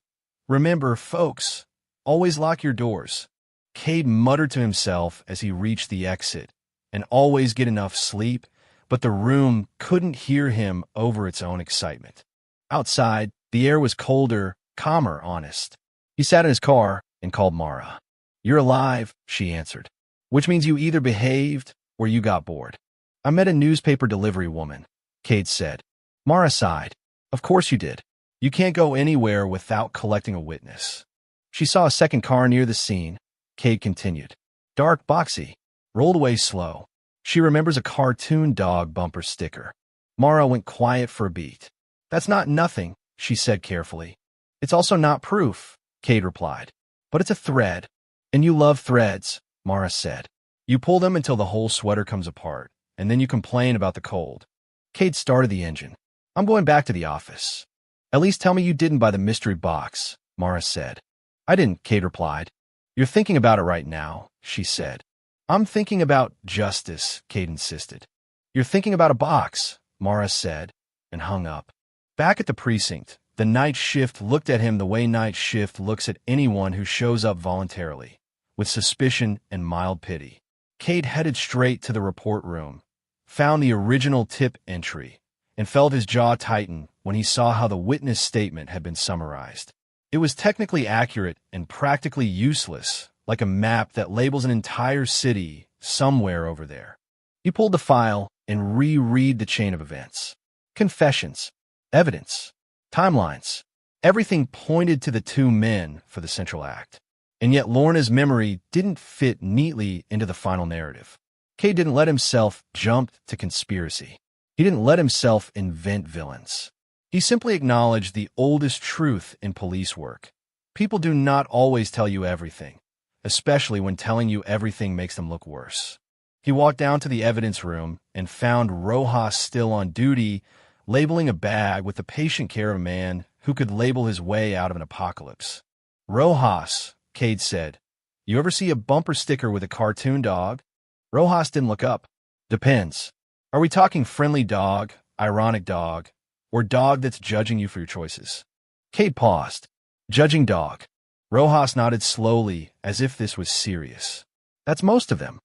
Remember, folks, always lock your doors. Cade muttered to himself as he reached the exit, and always get enough sleep, but the room couldn't hear him over its own excitement. Outside, the air was colder, calmer, honest. He sat in his car and called Mara. You're alive, she answered, which means you either behaved or you got bored. I met a newspaper delivery woman, Cade said. Mara sighed. Of course you did. You can't go anywhere without collecting a witness. She saw a second car near the scene. Cade continued. Dark, boxy, rolled away slow. She remembers a cartoon dog bumper sticker. Mara went quiet for a beat. That's not nothing, she said carefully. It's also not proof, Cade replied. But it's a thread. And you love threads, Mara said. You pull them until the whole sweater comes apart, and then you complain about the cold. Cade started the engine. I'm going back to the office. At least tell me you didn't buy the mystery box, Mara said. I didn't, Cade replied. You're thinking about it right now, she said. I'm thinking about justice, Cade insisted. You're thinking about a box, Mara said, and hung up. Back at the precinct, the night shift looked at him the way night shift looks at anyone who shows up voluntarily, with suspicion and mild pity. Cade headed straight to the report room, found the original tip entry, and felt his jaw tighten when he saw how the witness statement had been summarized. It was technically accurate and practically useless, like a map that labels an entire city somewhere over there. He pulled the file and reread the chain of events. Confessions, evidence, timelines. Everything pointed to the two men for the central act. And yet Lorna's memory didn't fit neatly into the final narrative. Cade didn't let himself jump to conspiracy. He didn't let himself invent villains. He simply acknowledged the oldest truth in police work. People do not always tell you everything, especially when telling you everything makes them look worse. He walked down to the evidence room and found Rojas still on duty, labeling a bag with the patient care of a man who could label his way out of an apocalypse. Rojas, Cade said, you ever see a bumper sticker with a cartoon dog? Rojas didn't look up. Depends. Are we talking friendly dog, ironic dog, or dog that's judging you for your choices? Cade paused. Judging dog. Rojas nodded slowly, as if this was serious. That's most of them.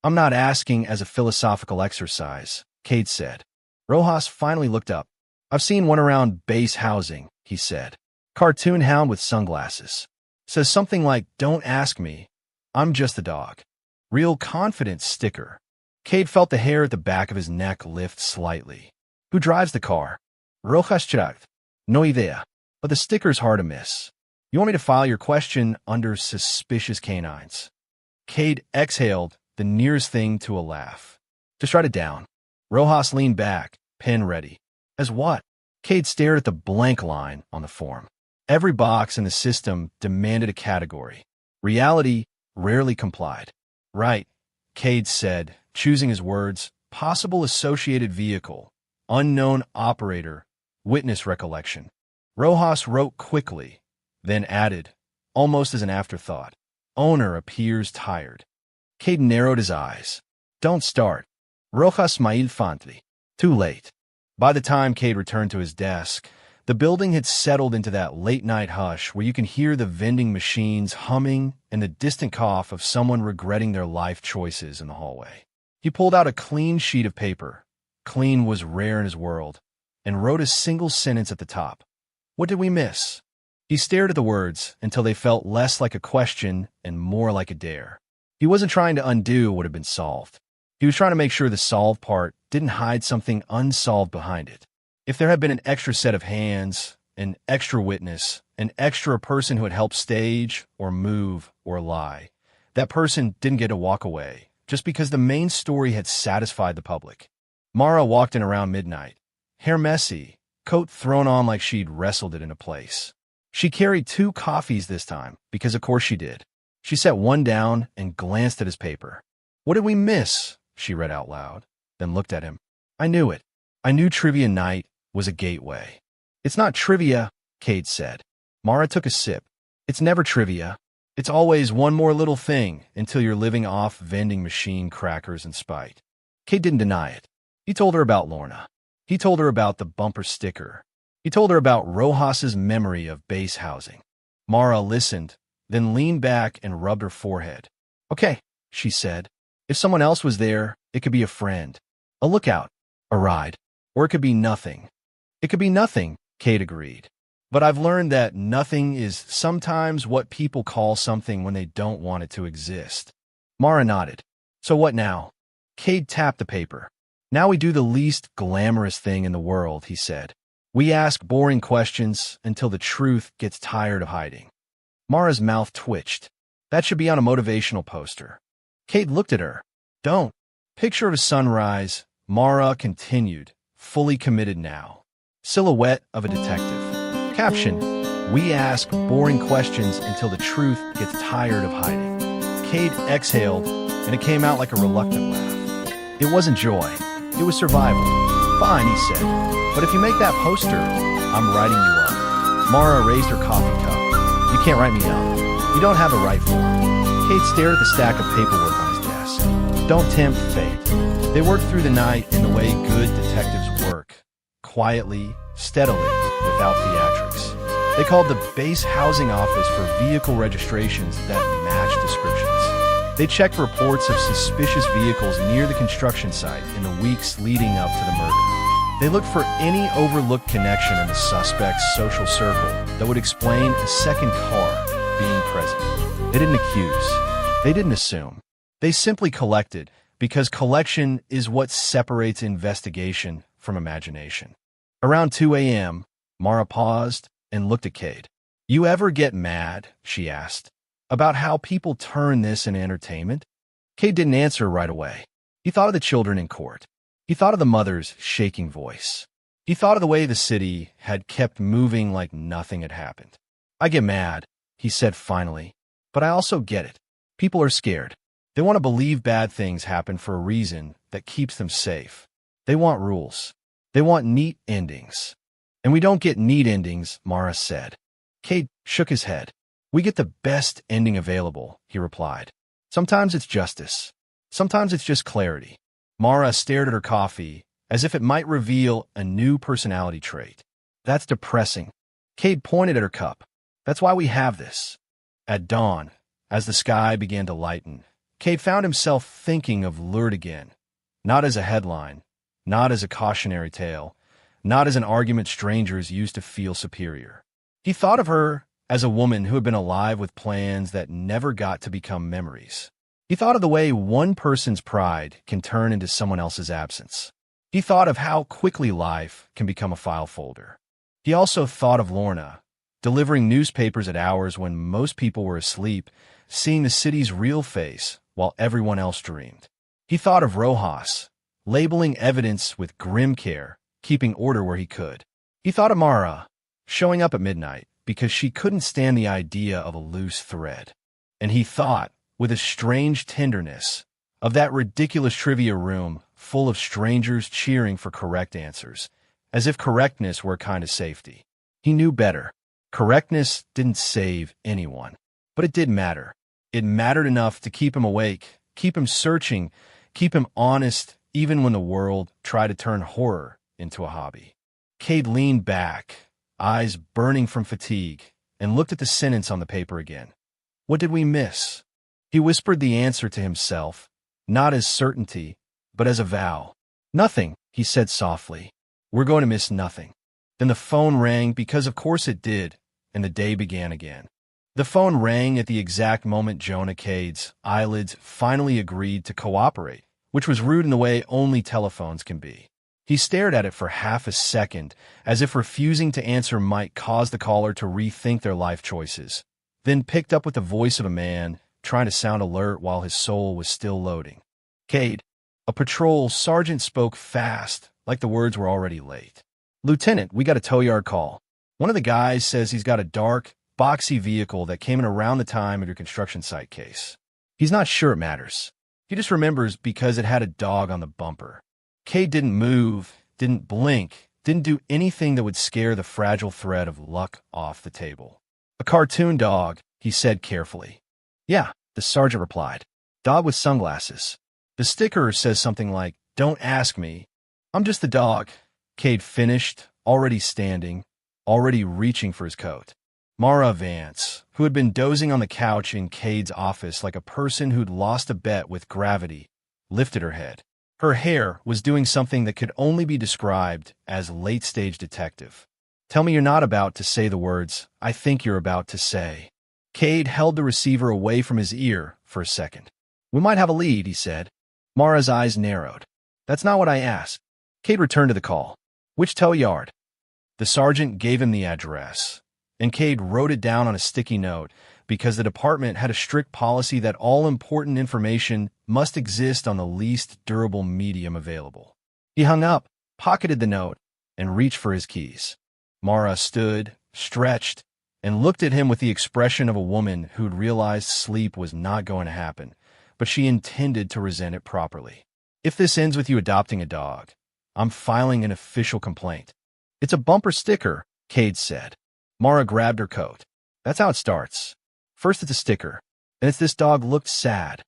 I'm not asking as a philosophical exercise, Cade said. Rojas finally looked up. I've seen one around base housing, he said. Cartoon hound with sunglasses. Says something like, don't ask me. I'm just the dog. Real confidence sticker. Cade felt the hair at the back of his neck lift slightly. Who drives the car? Rojas Chirac. No idea. But the sticker's hard to miss. You want me to file your question under suspicious canines? Cade exhaled, the nearest thing to a laugh. Just write it down. Rojas leaned back, pen ready. As what? Cade stared at the blank line on the form. Every box in the system demanded a category. Reality rarely complied. Right, Cade said, choosing his words. Possible associated vehicle, unknown operator, witness recollection. Rojas wrote quickly, then added, almost as an afterthought, owner appears tired. Cade narrowed his eyes. Don't start. Rojas Mail Fantli. Too late. By the time Cade returned to his desk, the building had settled into that late-night hush where you can hear the vending machines humming and the distant cough of someone regretting their life choices in the hallway. He pulled out a clean sheet of paper. Clean was rare in his world, and wrote a single sentence at the top. What did we miss? He stared at the words until they felt less like a question and more like a dare. He wasn't trying to undo what had been solved. He was trying to make sure the solved part didn't hide something unsolved behind it. If there had been an extra set of hands, an extra witness, an extra person who had helped stage or move or lie, that person didn't get to walk away just because the main story had satisfied the public. Mara walked in around midnight, hair messy, coat thrown on like she'd wrestled it into place. She carried 2 coffees this time, because of course she did. She set one down and glanced at his paper. What did we miss? She read out loud, then looked at him. I knew it. I knew trivia night was a gateway. It's not trivia, Cade said. Mara took a sip. It's never trivia. It's always one more little thing until you're living off vending machine crackers and spite. Cade didn't deny it. He told her about Lorna. He told her about the bumper sticker. He told her about Rojas's memory of base housing. Mara listened, then leaned back and rubbed her forehead. Okay, she said. If someone else was there, it could be a friend, a lookout, a ride, or it could be nothing. It could be nothing, Cade agreed. But I've learned that nothing is sometimes what people call something when they don't want it to exist. Mara nodded. So what now? Cade tapped the paper. Now we do the least glamorous thing in the world, he said. We ask boring questions until the truth gets tired of hiding. Mara's mouth twitched. That should be on a motivational poster. Cade looked at her. Don't. Picture of a sunrise. Mara continued, fully committed now. Silhouette of a detective. Caption, we ask boring questions until the truth gets tired of hiding. Cade exhaled, and it came out like a reluctant laugh. It wasn't joy. It was survival. Fine, he said. But if you make that poster, I'm writing you up. Mara raised her coffee cup. You can't write me up. You don't have a right form. Cade stared at the stack of paperwork on his desk. Don't tempt fate. They worked through the night in the way good detectives work. Quietly, steadily, without theatrics. They called the base housing office for vehicle registrations that matched descriptions. They checked reports of suspicious vehicles near the construction site in the weeks leading up to the murder. They looked for any overlooked connection in the suspect's social circle that would explain a second car being present. They didn't accuse. They didn't assume. They simply collected, because collection is what separates investigation from imagination. Around 2 a.m., Mara paused and looked at Cade. You ever get mad, she asked, about how people turn this into entertainment? Cade didn't answer right away. He thought of the children in court. He thought of the mother's shaking voice. He thought of the way the city had kept moving like nothing had happened. I get mad, he said finally, but I also get it. People are scared. They want to believe bad things happen for a reason that keeps them safe. They want rules. They want neat endings. And we don't get neat endings, Mara said. Cade shook his head. We get the best ending available, he replied. Sometimes it's justice. Sometimes it's just clarity. Mara stared at her coffee as if it might reveal a new personality trait. That's depressing. Cade pointed at her cup. That's why we have this. At dawn, as the sky began to lighten, Cade found himself thinking of Lourdes again, not as a headline, not as a cautionary tale, not as an argument strangers used to feel superior. He thought of her as a woman who had been alive with plans that never got to become memories. He thought of the way one person's pride can turn into someone else's absence. He thought of how quickly life can become a file folder. He also thought of Lorna, delivering newspapers at hours when most people were asleep, seeing the city's real face while everyone else dreamed. He thought of Rojas, labeling evidence with grim care keeping order where he could. He thought of Mara showing up at midnight because she couldn't stand the idea of a loose thread. And he thought, with a strange tenderness, of that ridiculous trivia room full of strangers cheering for correct answers, as if correctness were a kind of safety. He knew better. Correctness didn't save anyone, but it did matter. It mattered enough to keep him awake, keep him searching, keep him honest, even when the world tried to turn horror into a hobby. Cade leaned back, eyes burning from fatigue, and looked at the sentence on the paper again. What did we miss? He whispered the answer to himself, not as certainty, but as a vow. Nothing, he said softly. We're going to miss nothing. Then the phone rang because of course it did, and the day began again. The phone rang at the exact moment Jonah Cade's eyelids finally agreed to cooperate, which was rude in the way only telephones can be. He stared at it for half a second, as if refusing to answer might cause the caller to rethink their life choices, then picked up with the voice of a man trying to sound alert while his soul was still loading. Cade, a patrol sergeant spoke fast, like the words were already late. Lieutenant, we got a tow yard call. One of the guys says he's got a dark, boxy vehicle that came in around the time of your construction site case. He's not sure it matters. He just remembers because it had a dog on the bumper. Cade didn't move, didn't blink, didn't do anything that would scare the fragile thread of luck off the table. A cartoon dog, he said carefully. Yeah, the sergeant replied. Dog with sunglasses. The sticker says something like, "Don't ask me. I'm just the dog." Cade finished, already standing, already reaching for his coat. Mara Vance, who had been dozing on the couch in Cade's office like a person who'd lost a bet with gravity, lifted her head. Her hair was doing something that could only be described as late-stage detective. Tell me you're not about to say the words I think you're about to say. Cade held the receiver away from his ear for a second. We might have a lead, he said. Mara's eyes narrowed. That's not what I asked. Cade returned to the call. Which tow yard? The sergeant gave him the address, and Cade wrote it down on a sticky note because the department had a strict policy that all important information must exist on the least durable medium available. He hung up, pocketed the note, and reached for his keys. Mara stood, stretched, and looked at him with the expression of a woman who'd realized sleep was not going to happen, but she intended to resent it properly. If this ends with you adopting a dog, I'm filing an official complaint. It's a bumper sticker, Cade said. Mara grabbed her coat. That's how it starts. First it's a sticker, then it's this dog looked sad.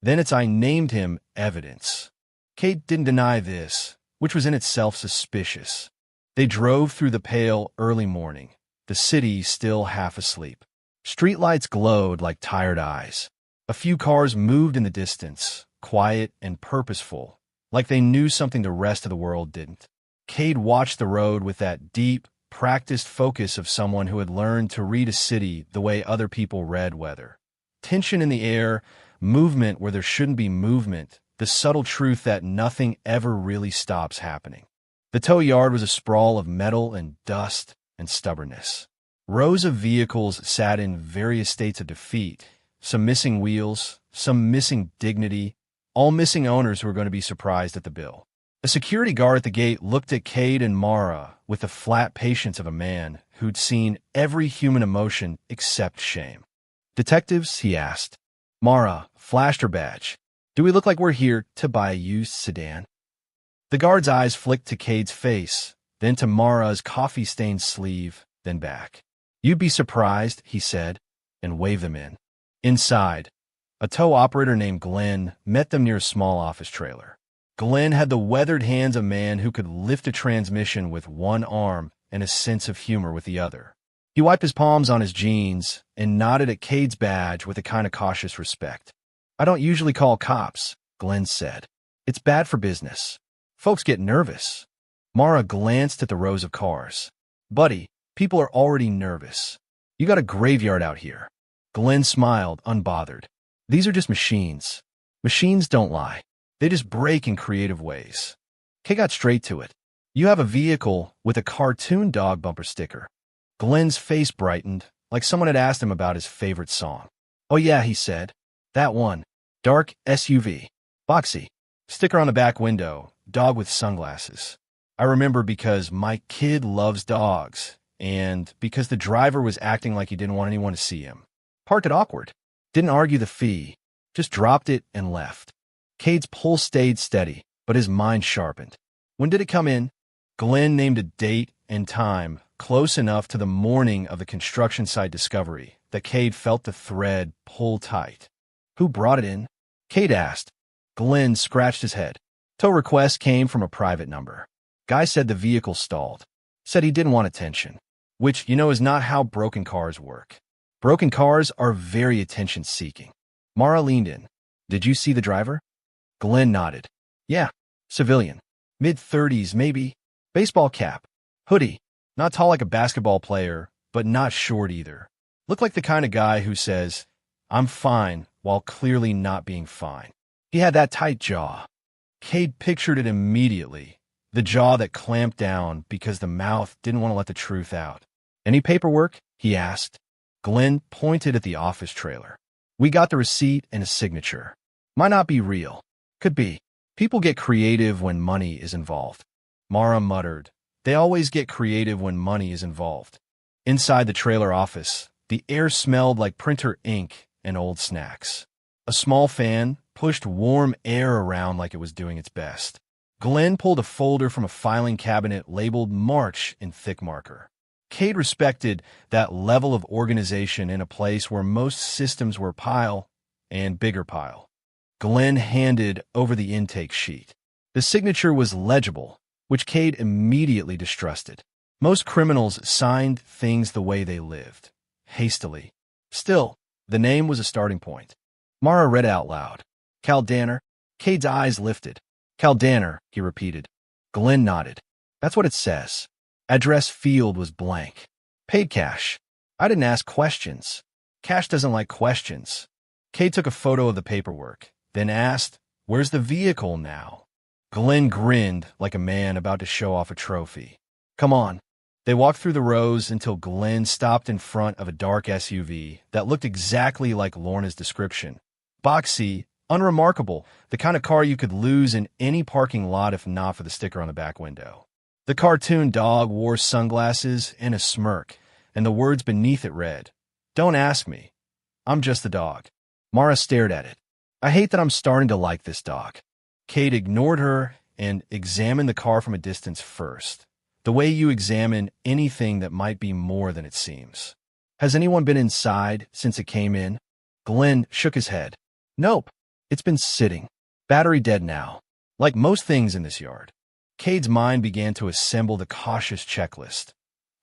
Then it's I named him evidence. Cade didn't deny this, which was in itself suspicious. They drove through the pale early morning, the city still half asleep. Streetlights glowed like tired eyes. A few cars moved in the distance, quiet and purposeful, like they knew something the rest of the world didn't. Cade watched the road with that deep, practiced focus of someone who had learned to read a city the way other people read weather. Tension in the air, movement where there shouldn't be movement, the subtle truth that nothing ever really stops happening. The tow yard was a sprawl of metal and dust and stubbornness. Rows of vehicles sat in various states of defeat, some missing wheels, some missing dignity, all missing owners who were going to be surprised at the bill. A security guard at the gate looked at Cade and Mara with the flat patience of a man who'd seen every human emotion except shame. Detectives, he asked. Mara flashed her badge. Do we look like we're here to buy a used sedan? The guard's eyes flicked to Cade's face, then to Mara's coffee-stained sleeve, then back. You'd be surprised, he said, and waved them in. Inside, a tow operator named Glenn met them near a small office trailer. Glenn had the weathered hands of a man who could lift a transmission with one arm and a sense of humor with the other. He wiped his palms on his jeans and nodded at Cade's badge with a kind of cautious respect. I don't usually call cops, Glenn said. It's bad for business. Folks get nervous. Mara glanced at the rows of cars. Buddy, people are already nervous. You got a graveyard out here. Glenn smiled, unbothered. These are just machines. Machines don't lie. They just break in creative ways. Kay got straight to it. You have a vehicle with a cartoon dog bumper sticker. Glenn's face brightened, like someone had asked him about his favorite song. Oh yeah, he said. That one. Dark SUV. Boxy. Sticker on the back window. Dog with sunglasses. I remember because my kid loves dogs, and because the driver was acting like he didn't want anyone to see him. Parked it awkward. Didn't argue the fee. Just dropped it and left. Cade's pulse stayed steady, but his mind sharpened. When did it come in? Glenn named a date and time close enough to the morning of the construction site discovery that Cade felt the thread pull tight. Who brought it in? Cade asked. Glenn scratched his head. Tow request came from a private number. Guy said the vehicle stalled. Said he didn't want attention. Which, is not how broken cars work. Broken cars are very attention-seeking. Mara leaned in. Did you see the driver? Glenn nodded. Yeah, civilian. Mid-30s, maybe. Baseball cap. Hoodie. Not tall like a basketball player, but not short either. Looked like the kind of guy who says, I'm fine, while clearly not being fine. He had that tight jaw. Cade pictured it immediately. The jaw that clamped down because the mouth didn't want to let the truth out. Any paperwork? He asked. Glenn pointed at the office trailer. We got the receipt and a signature. Might not be real. Could be. People get creative when money is involved. Mara muttered. They always get creative when money is involved. Inside the trailer office, the air smelled like printer ink and old snacks. A small fan pushed warm air around like it was doing its best. Glenn pulled a folder from a filing cabinet labeled March in thick marker. Cade respected that level of organization in a place where most systems were pile and bigger pile. Glenn handed over the intake sheet. The signature was legible, which Cade immediately distrusted. Most criminals signed things the way they lived, hastily. Still, the name was a starting point. Mara read out loud. Cal Danner. Cade's eyes lifted. Cal Danner, he repeated. Glenn nodded. That's what it says. Address field was blank. Paid cash. I didn't ask questions. Cash doesn't like questions. Cade took a photo of the paperwork, then asked, Where's the vehicle now? Glenn grinned like a man about to show off a trophy. Come on. They walked through the rows until Glenn stopped in front of a dark SUV that looked exactly like Lorna's description. Boxy, unremarkable, the kind of car you could lose in any parking lot if not for the sticker on the back window. The cartoon dog wore sunglasses and a smirk, and the words beneath it read, Don't ask me. I'm just the dog. Mara stared at it. I hate that I'm starting to like this dog. Cade ignored her and examined the car from a distance first, the way you examine anything that might be more than it seems. Has anyone been inside since it came in? Glenn shook his head. Nope. It's been sitting. Battery dead now. Like most things in this yard. Cade's mind began to assemble the cautious checklist.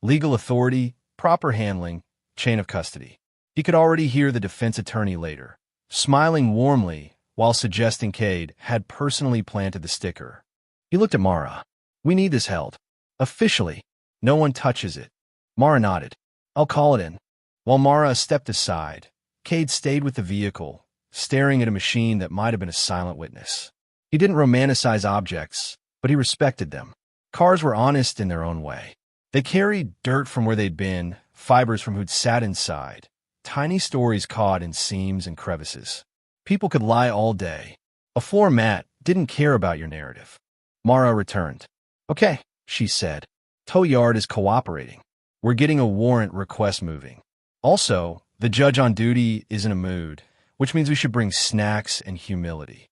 Legal authority, proper handling, chain of custody. He could already hear the defense attorney later, smiling warmly while suggesting Cade had personally planted the sticker. He looked at Mara. We need this held. Officially. No one touches it. Mara nodded. I'll call it in. While Mara stepped aside, Cade stayed with the vehicle, staring at a machine that might have been a silent witness. He didn't romanticize objects, but he respected them. Cars were honest in their own way. They carried dirt from where they'd been, fibers from who'd sat inside, tiny stories caught in seams and crevices. People could lie all day. A floor mat didn't care about your narrative. Mara returned. Okay, she said. Tow yard is cooperating. We're getting a warrant request moving. Also, the judge on duty is in a mood, which means we should bring snacks and humility.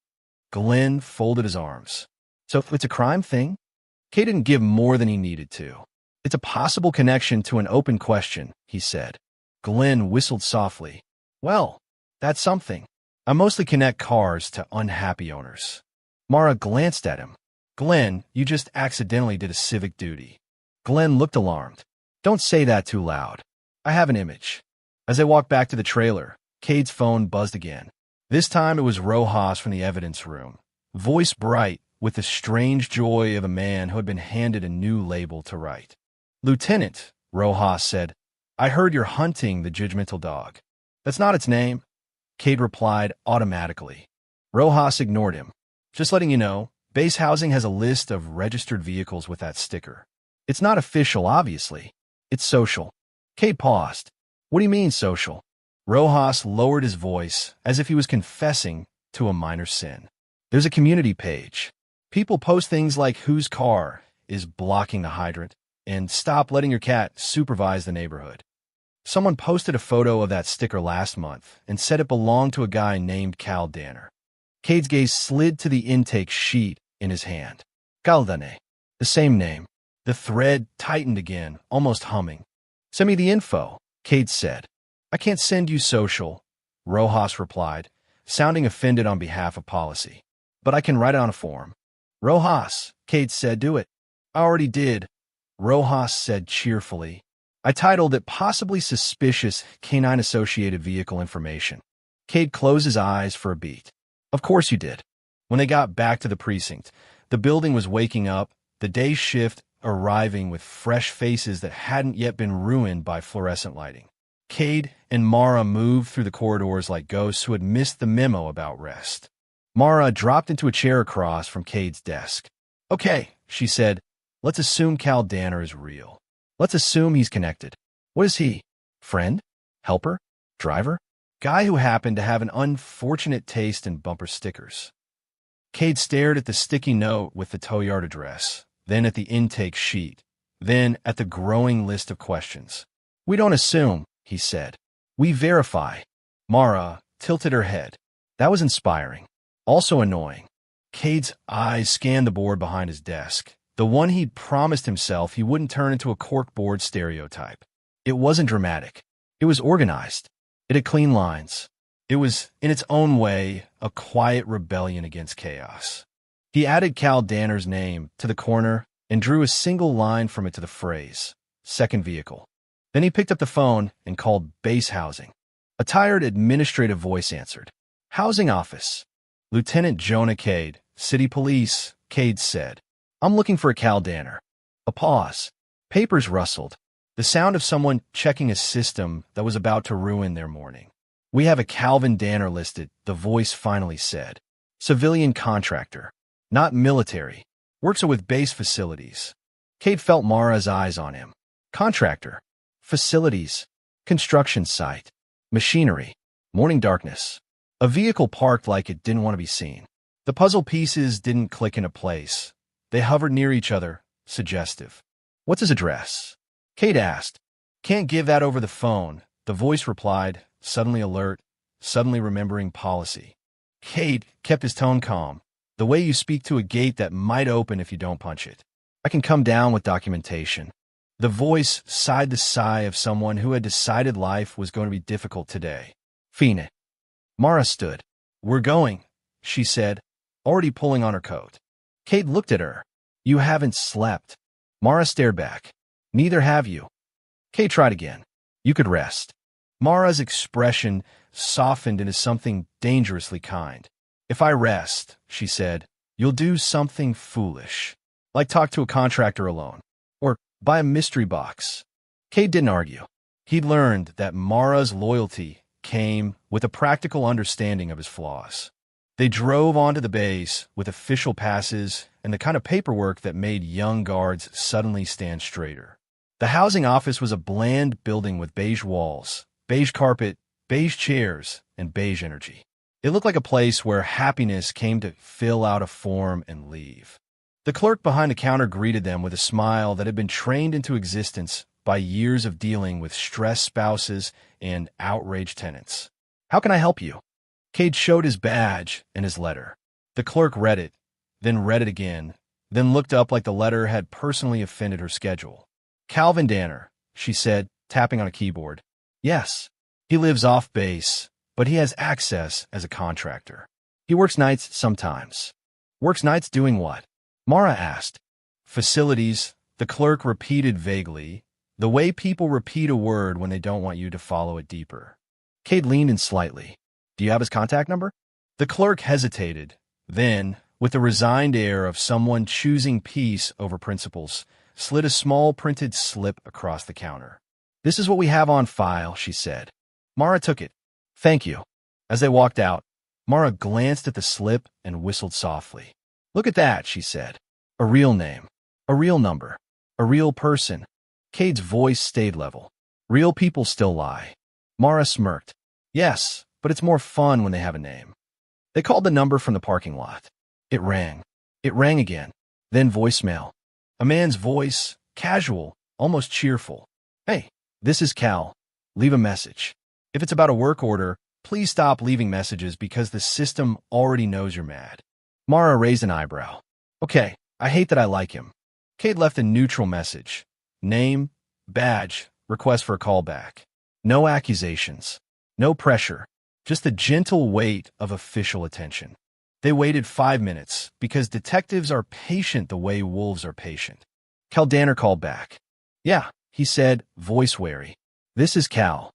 Glenn folded his arms. So it's a crime thing? Cade didn't give more than he needed to. It's a possible connection to an open question, he said. Glenn whistled softly. Well, that's something. I mostly connect cars to unhappy owners. Mara glanced at him. Glenn, you just accidentally did a civic duty. Glenn looked alarmed. Don't say that too loud. I have an image. As they walked back to the trailer, Cade's phone buzzed again. This time it was Rojas from the evidence room, voice bright with the strange joy of a man who had been handed a new label to write. Lieutenant, Rojas said, I heard you're hunting the judgmental dog. That's not its name. Cade replied automatically. Rojas ignored him. Just letting you know, base housing has a list of registered vehicles with that sticker. It's not official, obviously. It's social. Cade paused. What do you mean, social? Rojas lowered his voice as if he was confessing to a minor sin. There's a community page. People post things like whose car is blocking the hydrant, and stop letting your cat supervise the neighborhood. Someone posted a photo of that sticker last month and said it belonged to a guy named Cal Danner. Cade's gaze slid to the intake sheet in his hand. Cal Danner, the same name. The thread tightened again, almost humming. Send me the info, Cade said. I can't send you social, Rojas replied, sounding offended on behalf of policy. But I can write it on a form. Rojas, Cade said, do it. I already did, Rojas said cheerfully. I titled it Possibly Suspicious Canine-Associated Vehicle Information. Cade closed his eyes for a beat. Of course you did. When they got back to the precinct, the building was waking up, the day shift arriving with fresh faces that hadn't yet been ruined by fluorescent lighting. Cade and Mara moved through the corridors like ghosts who had missed the memo about rest. Mara dropped into a chair across from Cade's desk. Okay, she said, let's assume Cal Danner is real. Let's assume he's connected. What is he? Friend? Helper? Driver? Guy who happened to have an unfortunate taste in bumper stickers. Cade stared at the sticky note with the tow yard address, then at the intake sheet, then at the growing list of questions. We don't assume, he said. We verify. Mara tilted her head. That was inspiring. Also annoying. Cade's eyes scanned the board behind his desk, the one he'd promised himself he wouldn't turn into a corkboard stereotype. It wasn't dramatic. It was organized. It had clean lines. It was, in its own way, a quiet rebellion against chaos. He added Cal Danner's name to the corner and drew a single line from it to the phrase, second vehicle. Then he picked up the phone and called base housing. A tired administrative voice answered. Housing office. Lieutenant Jonah Cade, City Police, Cade said. I'm looking for a Cal Danner. A pause. Papers rustled. The sound of someone checking a system that was about to ruin their morning. We have a Calvin Danner listed, the voice finally said. Civilian contractor. Not military. Works with base facilities. Cade felt Mara's eyes on him. Contractor. Facilities. Construction site. Machinery. Morning darkness. A vehicle parked like it didn't want to be seen. The puzzle pieces didn't click into place. They hovered near each other, suggestive. What's his address? Cade asked. Can't give that over the phone, the voice replied, suddenly alert, suddenly remembering policy. Cade kept his tone calm, the way you speak to a gate that might open if you don't punch it. I can come down with documentation. The voice sighed the sigh of someone who had decided life was going to be difficult today. Fine. Mara stood. We're going, she said, already pulling on her coat. Cade looked at her. You haven't slept. Mara stared back. Neither have you. Cade tried again. You could rest. Mara's expression softened into something dangerously kind. If I rest, she said, you'll do something foolish. Like talk to a contractor alone. Or buy a mystery box. Cade didn't argue. He'd learned that Mara's loyalty came with a practical understanding of his flaws. They drove onto the base with official passes and the kind of paperwork that made young guards suddenly stand straighter. The housing office was a bland building with beige walls, beige carpet, beige chairs, and beige energy. It looked like a place where happiness came to fill out a form and leave. The clerk behind the counter greeted them with a smile that had been trained into existence by years of dealing with stressed spouses and outraged tenants. How can I help you? Cade showed his badge and his letter. The clerk read it, then read it again, then looked up like the letter had personally offended her schedule. Calvin Danner, she said, tapping on a keyboard. Yes, he lives off base, but he has access as a contractor. He works nights sometimes. Works nights doing what? Mara asked. Facilities, the clerk repeated vaguely, the way people repeat a word when they don't want you to follow it deeper. Cade leaned in slightly. Do you have his contact number? The clerk hesitated, then, with the resigned air of someone choosing peace over principles, slid a small printed slip across the counter. This is what we have on file, she said. Mara took it. Thank you. As they walked out, Mara glanced at the slip and whistled softly. Look at that, she said. A real name. A real number. A real person. Cade's voice stayed level. Real people still lie. Mara smirked. Yes, but it's more fun when they have a name. They called the number from the parking lot. It rang. It rang again. Then voicemail. A man's voice, casual, almost cheerful. Hey, this is Cal. Leave a message. If it's about a work order, please stop leaving messages because the system already knows you're mad. Mara raised an eyebrow. Okay, I hate that I like him. Cade left a neutral message. Name, badge, request for a callback. No accusations. No pressure. Just the gentle weight of official attention. They waited 5 minutes because detectives are patient the way wolves are patient. Cal Danner called back. Yeah, he said, voice wary. This is Cal.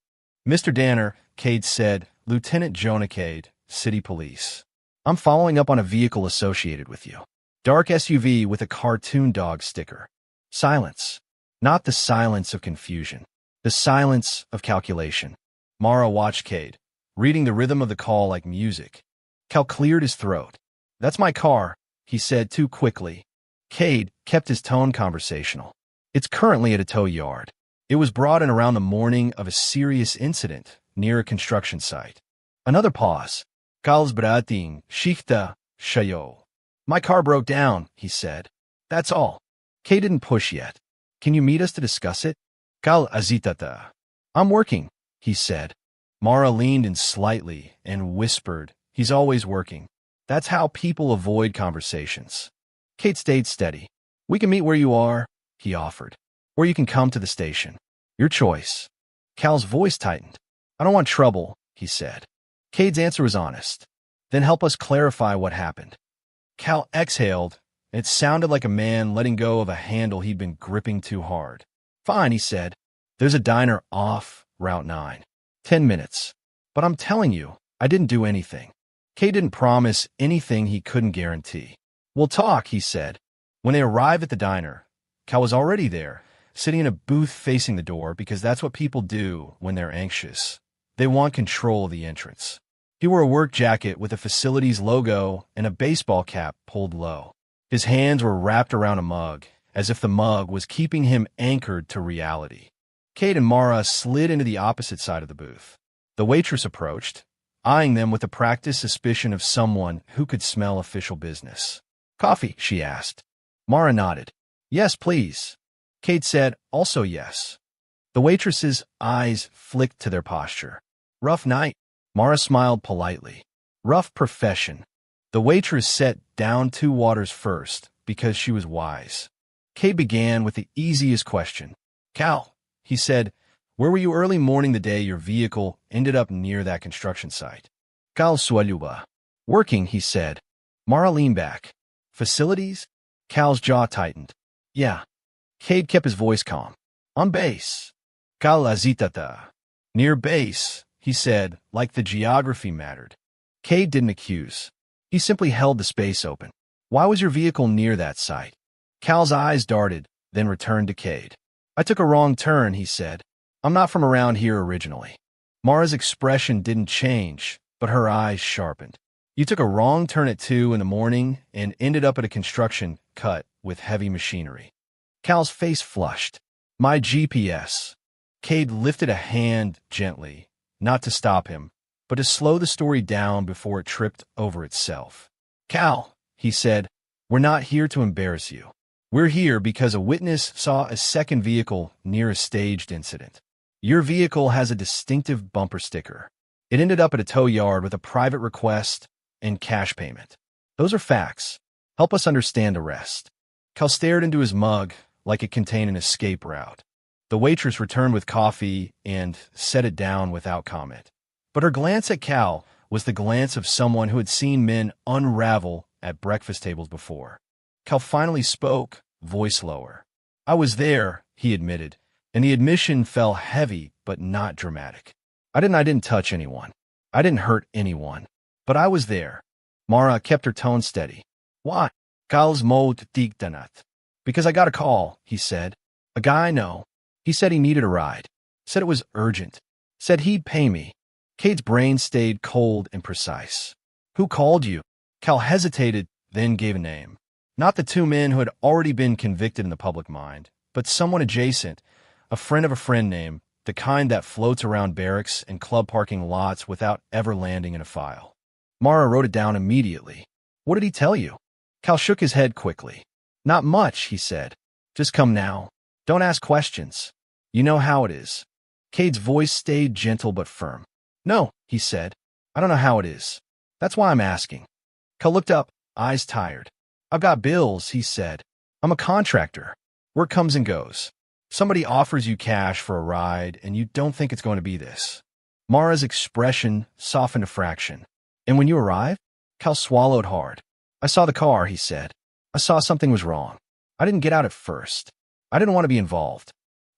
Mr. Danner, Cade said, Lieutenant Jonah Cade, City Police. I'm following up on a vehicle associated with you. Dark SUV with a cartoon dog sticker. Silence. Not the silence of confusion. The silence of calculation. Mara watched Cade, reading the rhythm of the call like music. Cal cleared his throat. That's my car, he said too quickly. Cade kept his tone conversational. It's currently at a tow yard. It was brought in around the morning of a serious incident near a construction site. Another pause. Cal's brating, Schichta, Shayo. My car broke down, he said. That's all. Cade didn't push yet. Can you meet us to discuss it? Cal azitata. I'm working, he said. Mara leaned in slightly and whispered, he's always working. That's how people avoid conversations. Cade stayed steady. We can meet where you are, he offered. Or you can come to the station. Your choice. Cal's voice tightened. I don't want trouble, he said. Cade's answer was honest. Then help us clarify what happened. Cal exhaled, and it sounded like a man letting go of a handle he'd been gripping too hard. Fine, he said. There's a diner off Route 9. 10 minutes. But I'm telling you, I didn't do anything. Cade didn't promise anything he couldn't guarantee. We'll talk, he said. When they arrived at the diner, Cal was already there, sitting in a booth facing the door because that's what people do when they're anxious. They want control of the entrance. He wore a work jacket with a facility's logo and a baseball cap pulled low. His hands were wrapped around a mug, as if the mug was keeping him anchored to reality. Cade and Mara slid into the opposite side of the booth. The waitress approached, eyeing them with a practiced suspicion of someone who could smell official business. Coffee, she asked. Mara nodded. Yes, please. Cade said, also yes. The waitress's eyes flicked to their posture. Rough night. Mara smiled politely. Rough profession. The waitress set down 2 waters first because she was wise. Cade began with the easiest question. Cal, he said, where were you early morning the day your vehicle ended up near that construction site? Cal Swaluba. Working, he said. Mara leaned back. Facilities? Cal's jaw tightened. Yeah. Cade kept his voice calm. On base. Cal azitata. Near base, he said, like the geography mattered. Cade didn't accuse. He simply held the space open. Why was your vehicle near that site? Cal's eyes darted, then returned to Cade. I took a wrong turn, he said. I'm not from around here originally. Mara's expression didn't change, but her eyes sharpened. You took a wrong turn at 2 in the morning and ended up at a construction cut with heavy machinery. Cal's face flushed. My GPS. Cade lifted a hand gently, not to stop him, but to slow the story down before it tripped over itself. Cal, he said, we're not here to embarrass you. We're here because a witness saw a second vehicle near a staged incident. Your vehicle has a distinctive bumper sticker. It ended up at a tow yard with a private request and cash payment. Those are facts. Help us understand the rest. Cal stared into his mug like it contained an escape route. The waitress returned with coffee and set it down without comment. But her glance at Cal was the glance of someone who had seen men unravel at breakfast tables before. Cal finally spoke, voice lower. I was there, he admitted, and the admission fell heavy but not dramatic. I didn't touch anyone. I didn't hurt anyone. But I was there. Mara kept her tone steady. Why? Cal's mot digtanat. Because I got a call, he said. A guy I know. He said he needed a ride. Said it was urgent. Said he'd pay me. Cade's brain stayed cold and precise. Who called you? Cal hesitated, then gave a name. Not the 2 men who had already been convicted in the public mind, but someone adjacent, a friend of a friend name, the kind that floats around barracks and club parking lots without ever landing in a file. Mara wrote it down immediately. What did he tell you? Cal shook his head quickly. Not much, he said. Just come now. Don't ask questions. You know how it is. Cade's voice stayed gentle but firm. No, he said. I don't know how it is. That's why I'm asking. Cal looked up, eyes tired. I've got bills, he said. I'm a contractor. Work comes and goes. Somebody offers you cash for a ride, and you don't think it's going to be this. Mara's expression softened a fraction. And when you arrived? Cal swallowed hard. I saw the car, he said. I saw something was wrong. I didn't get out at first. I didn't want to be involved.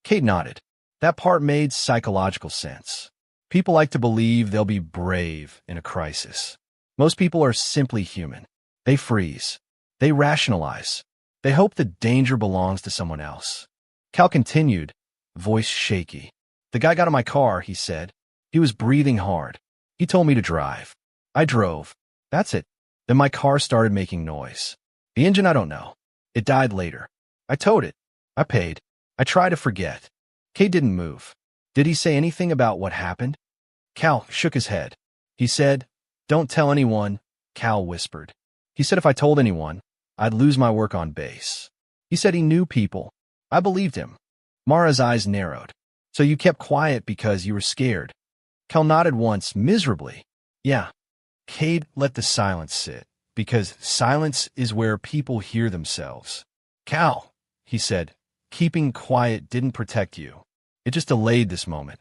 Cade nodded. That part made psychological sense. People like to believe they'll be brave in a crisis. Most people are simply human. They freeze. They rationalize. They hope the danger belongs to someone else. Cal continued, voice shaky. The guy got in my car, he said. He was breathing hard. He told me to drive. I drove. That's it. Then my car started making noise. The engine, I don't know. It died later. I towed it. I paid. I tried to forget. Cade didn't move. Did he say anything about what happened? Cal shook his head. He said, don't tell anyone, Cal whispered. He said if I told anyone, I'd lose my work on base. He said he knew people. I believed him. Mara's eyes narrowed. So you kept quiet because you were scared. Cal nodded once, miserably. Yeah. Cade let the silence sit, because silence is where people hear themselves. Cal, he said, keeping quiet didn't protect you. It just delayed this moment.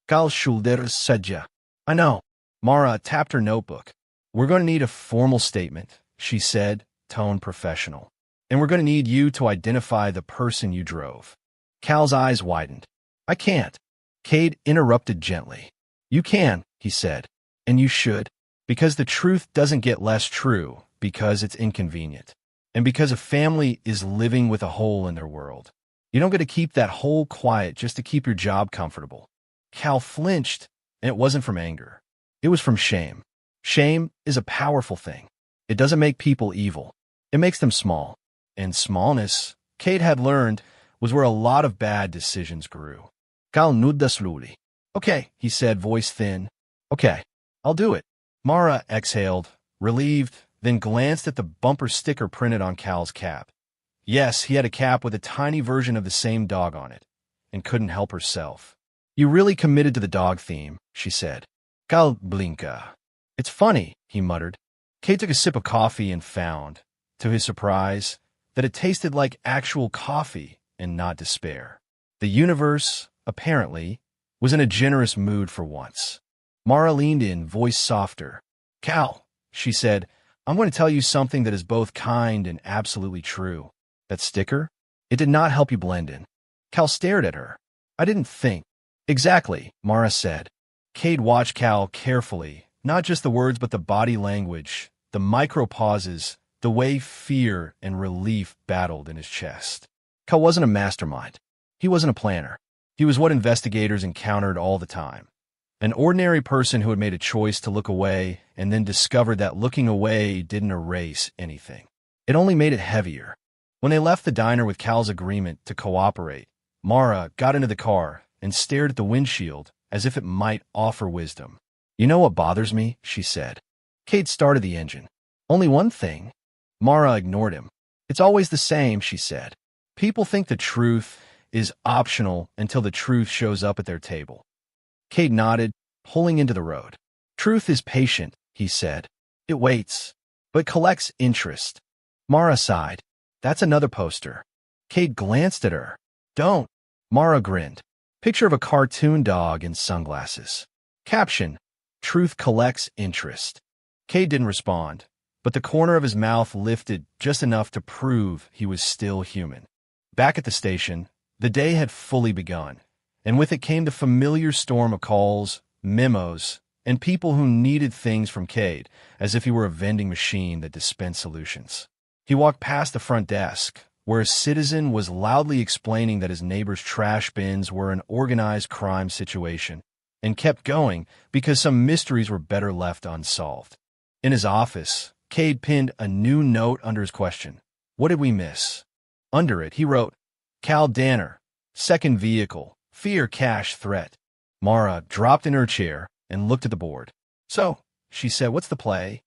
Cal shoulders sajja. I know. Mara tapped her notebook. We're going to need a formal statement, she said, tone professional. And we're going to need you to identify the person you drove. Cal's eyes widened. I can't. Cade interrupted gently. You can, he said, and you should, because the truth doesn't get less true because it's inconvenient, and because a family is living with a hole in their world. You don't get to keep that hole quiet just to keep your job comfortable. Cal flinched, and it wasn't from anger. It was from shame. Shame is a powerful thing. It doesn't make people evil. It makes them small. And smallness, Cade had learned, was where a lot of bad decisions grew. Cal nudda slowly. Okay, he said, voice thin. Okay, I'll do it. Mara exhaled, relieved, then glanced at the bumper sticker printed on Cal's cap. Yes, he had a cap with a tiny version of the same dog on it, and couldn't help herself. You really committed to the dog theme, she said. Cal blinka. It's funny, he muttered. Cade took a sip of coffee and found, to his surprise, that it tasted like actual coffee and not despair. The universe, apparently, was in a generous mood for once. Mara leaned in, voice softer. Cal, she said, I'm going to tell you something that is both kind and absolutely true. That sticker? It did not help you blend in. Cal stared at her. I didn't think. Exactly, Mara said. Cade watched Cal carefully, not just the words but the body language, the micro-pauses, the way fear and relief battled in his chest. Cal wasn't a mastermind. He wasn't a planner. He was what investigators encountered all the time. An ordinary person who had made a choice to look away and then discovered that looking away didn't erase anything. It only made it heavier. When they left the diner with Cal's agreement to cooperate, Mara got into the car and stared at the windshield as if it might offer wisdom. You know what bothers me? She said. Cade started the engine. Only one thing. Mara ignored him. It's always the same, she said. People think the truth is optional until the truth shows up at their table. Cade nodded, pulling into the road. Truth is patient, he said. It waits, but collects interest. Mara sighed. That's another poster. Cade glanced at her. Don't. Mara grinned. Picture of a cartoon dog in sunglasses. Caption, Truth collects interest. Cade didn't respond, but the corner of his mouth lifted just enough to prove he was still human. Back at the station, the day had fully begun, and with it came the familiar storm of calls, memos, and people who needed things from Cade, as if he were a vending machine that dispensed solutions. He walked past the front desk, where a citizen was loudly explaining that his neighbor's trash bins were an organized crime situation, and kept going because some mysteries were better left unsolved. In his office, Cade pinned a new note under his question. What did we miss? Under it, he wrote, Cal Danner, second vehicle, fear cash threat. Mara dropped in her chair and looked at the board. So, she said, what's the play?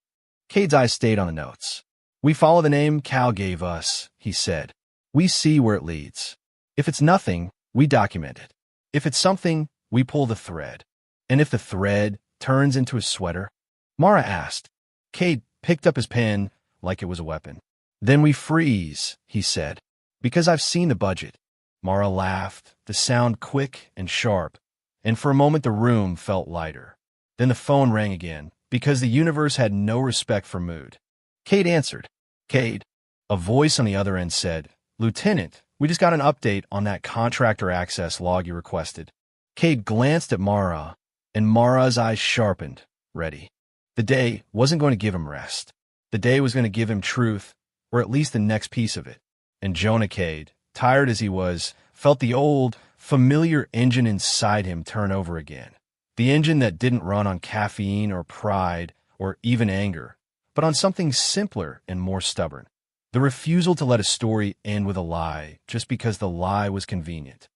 Cade's eyes stayed on the notes. We follow the name Cal gave us, he said. We see where it leads. If it's nothing, we document it. If it's something, we pull the thread. And if the thread turns into a sweater? Mara asked. Cade picked up his pen like it was a weapon. Then we freeze, he said. Because I've seen the budget. Mara laughed, the sound quick and sharp, and for a moment the room felt lighter. Then the phone rang again, because the universe had no respect for mood. Cade answered. Cade. A voice on the other end said, Lieutenant, we just got an update on that contractor access log you requested. Cade glanced at Mara, and Mara's eyes sharpened, ready. The day wasn't going to give him rest. The day was going to give him truth, or at least the next piece of it. And Jonah Cade, tired as he was, felt the old, familiar engine inside him turn over again. The engine that didn't run on caffeine or pride or even anger, but on something simpler and more stubborn. The refusal to let a story end with a lie just because the lie was convenient.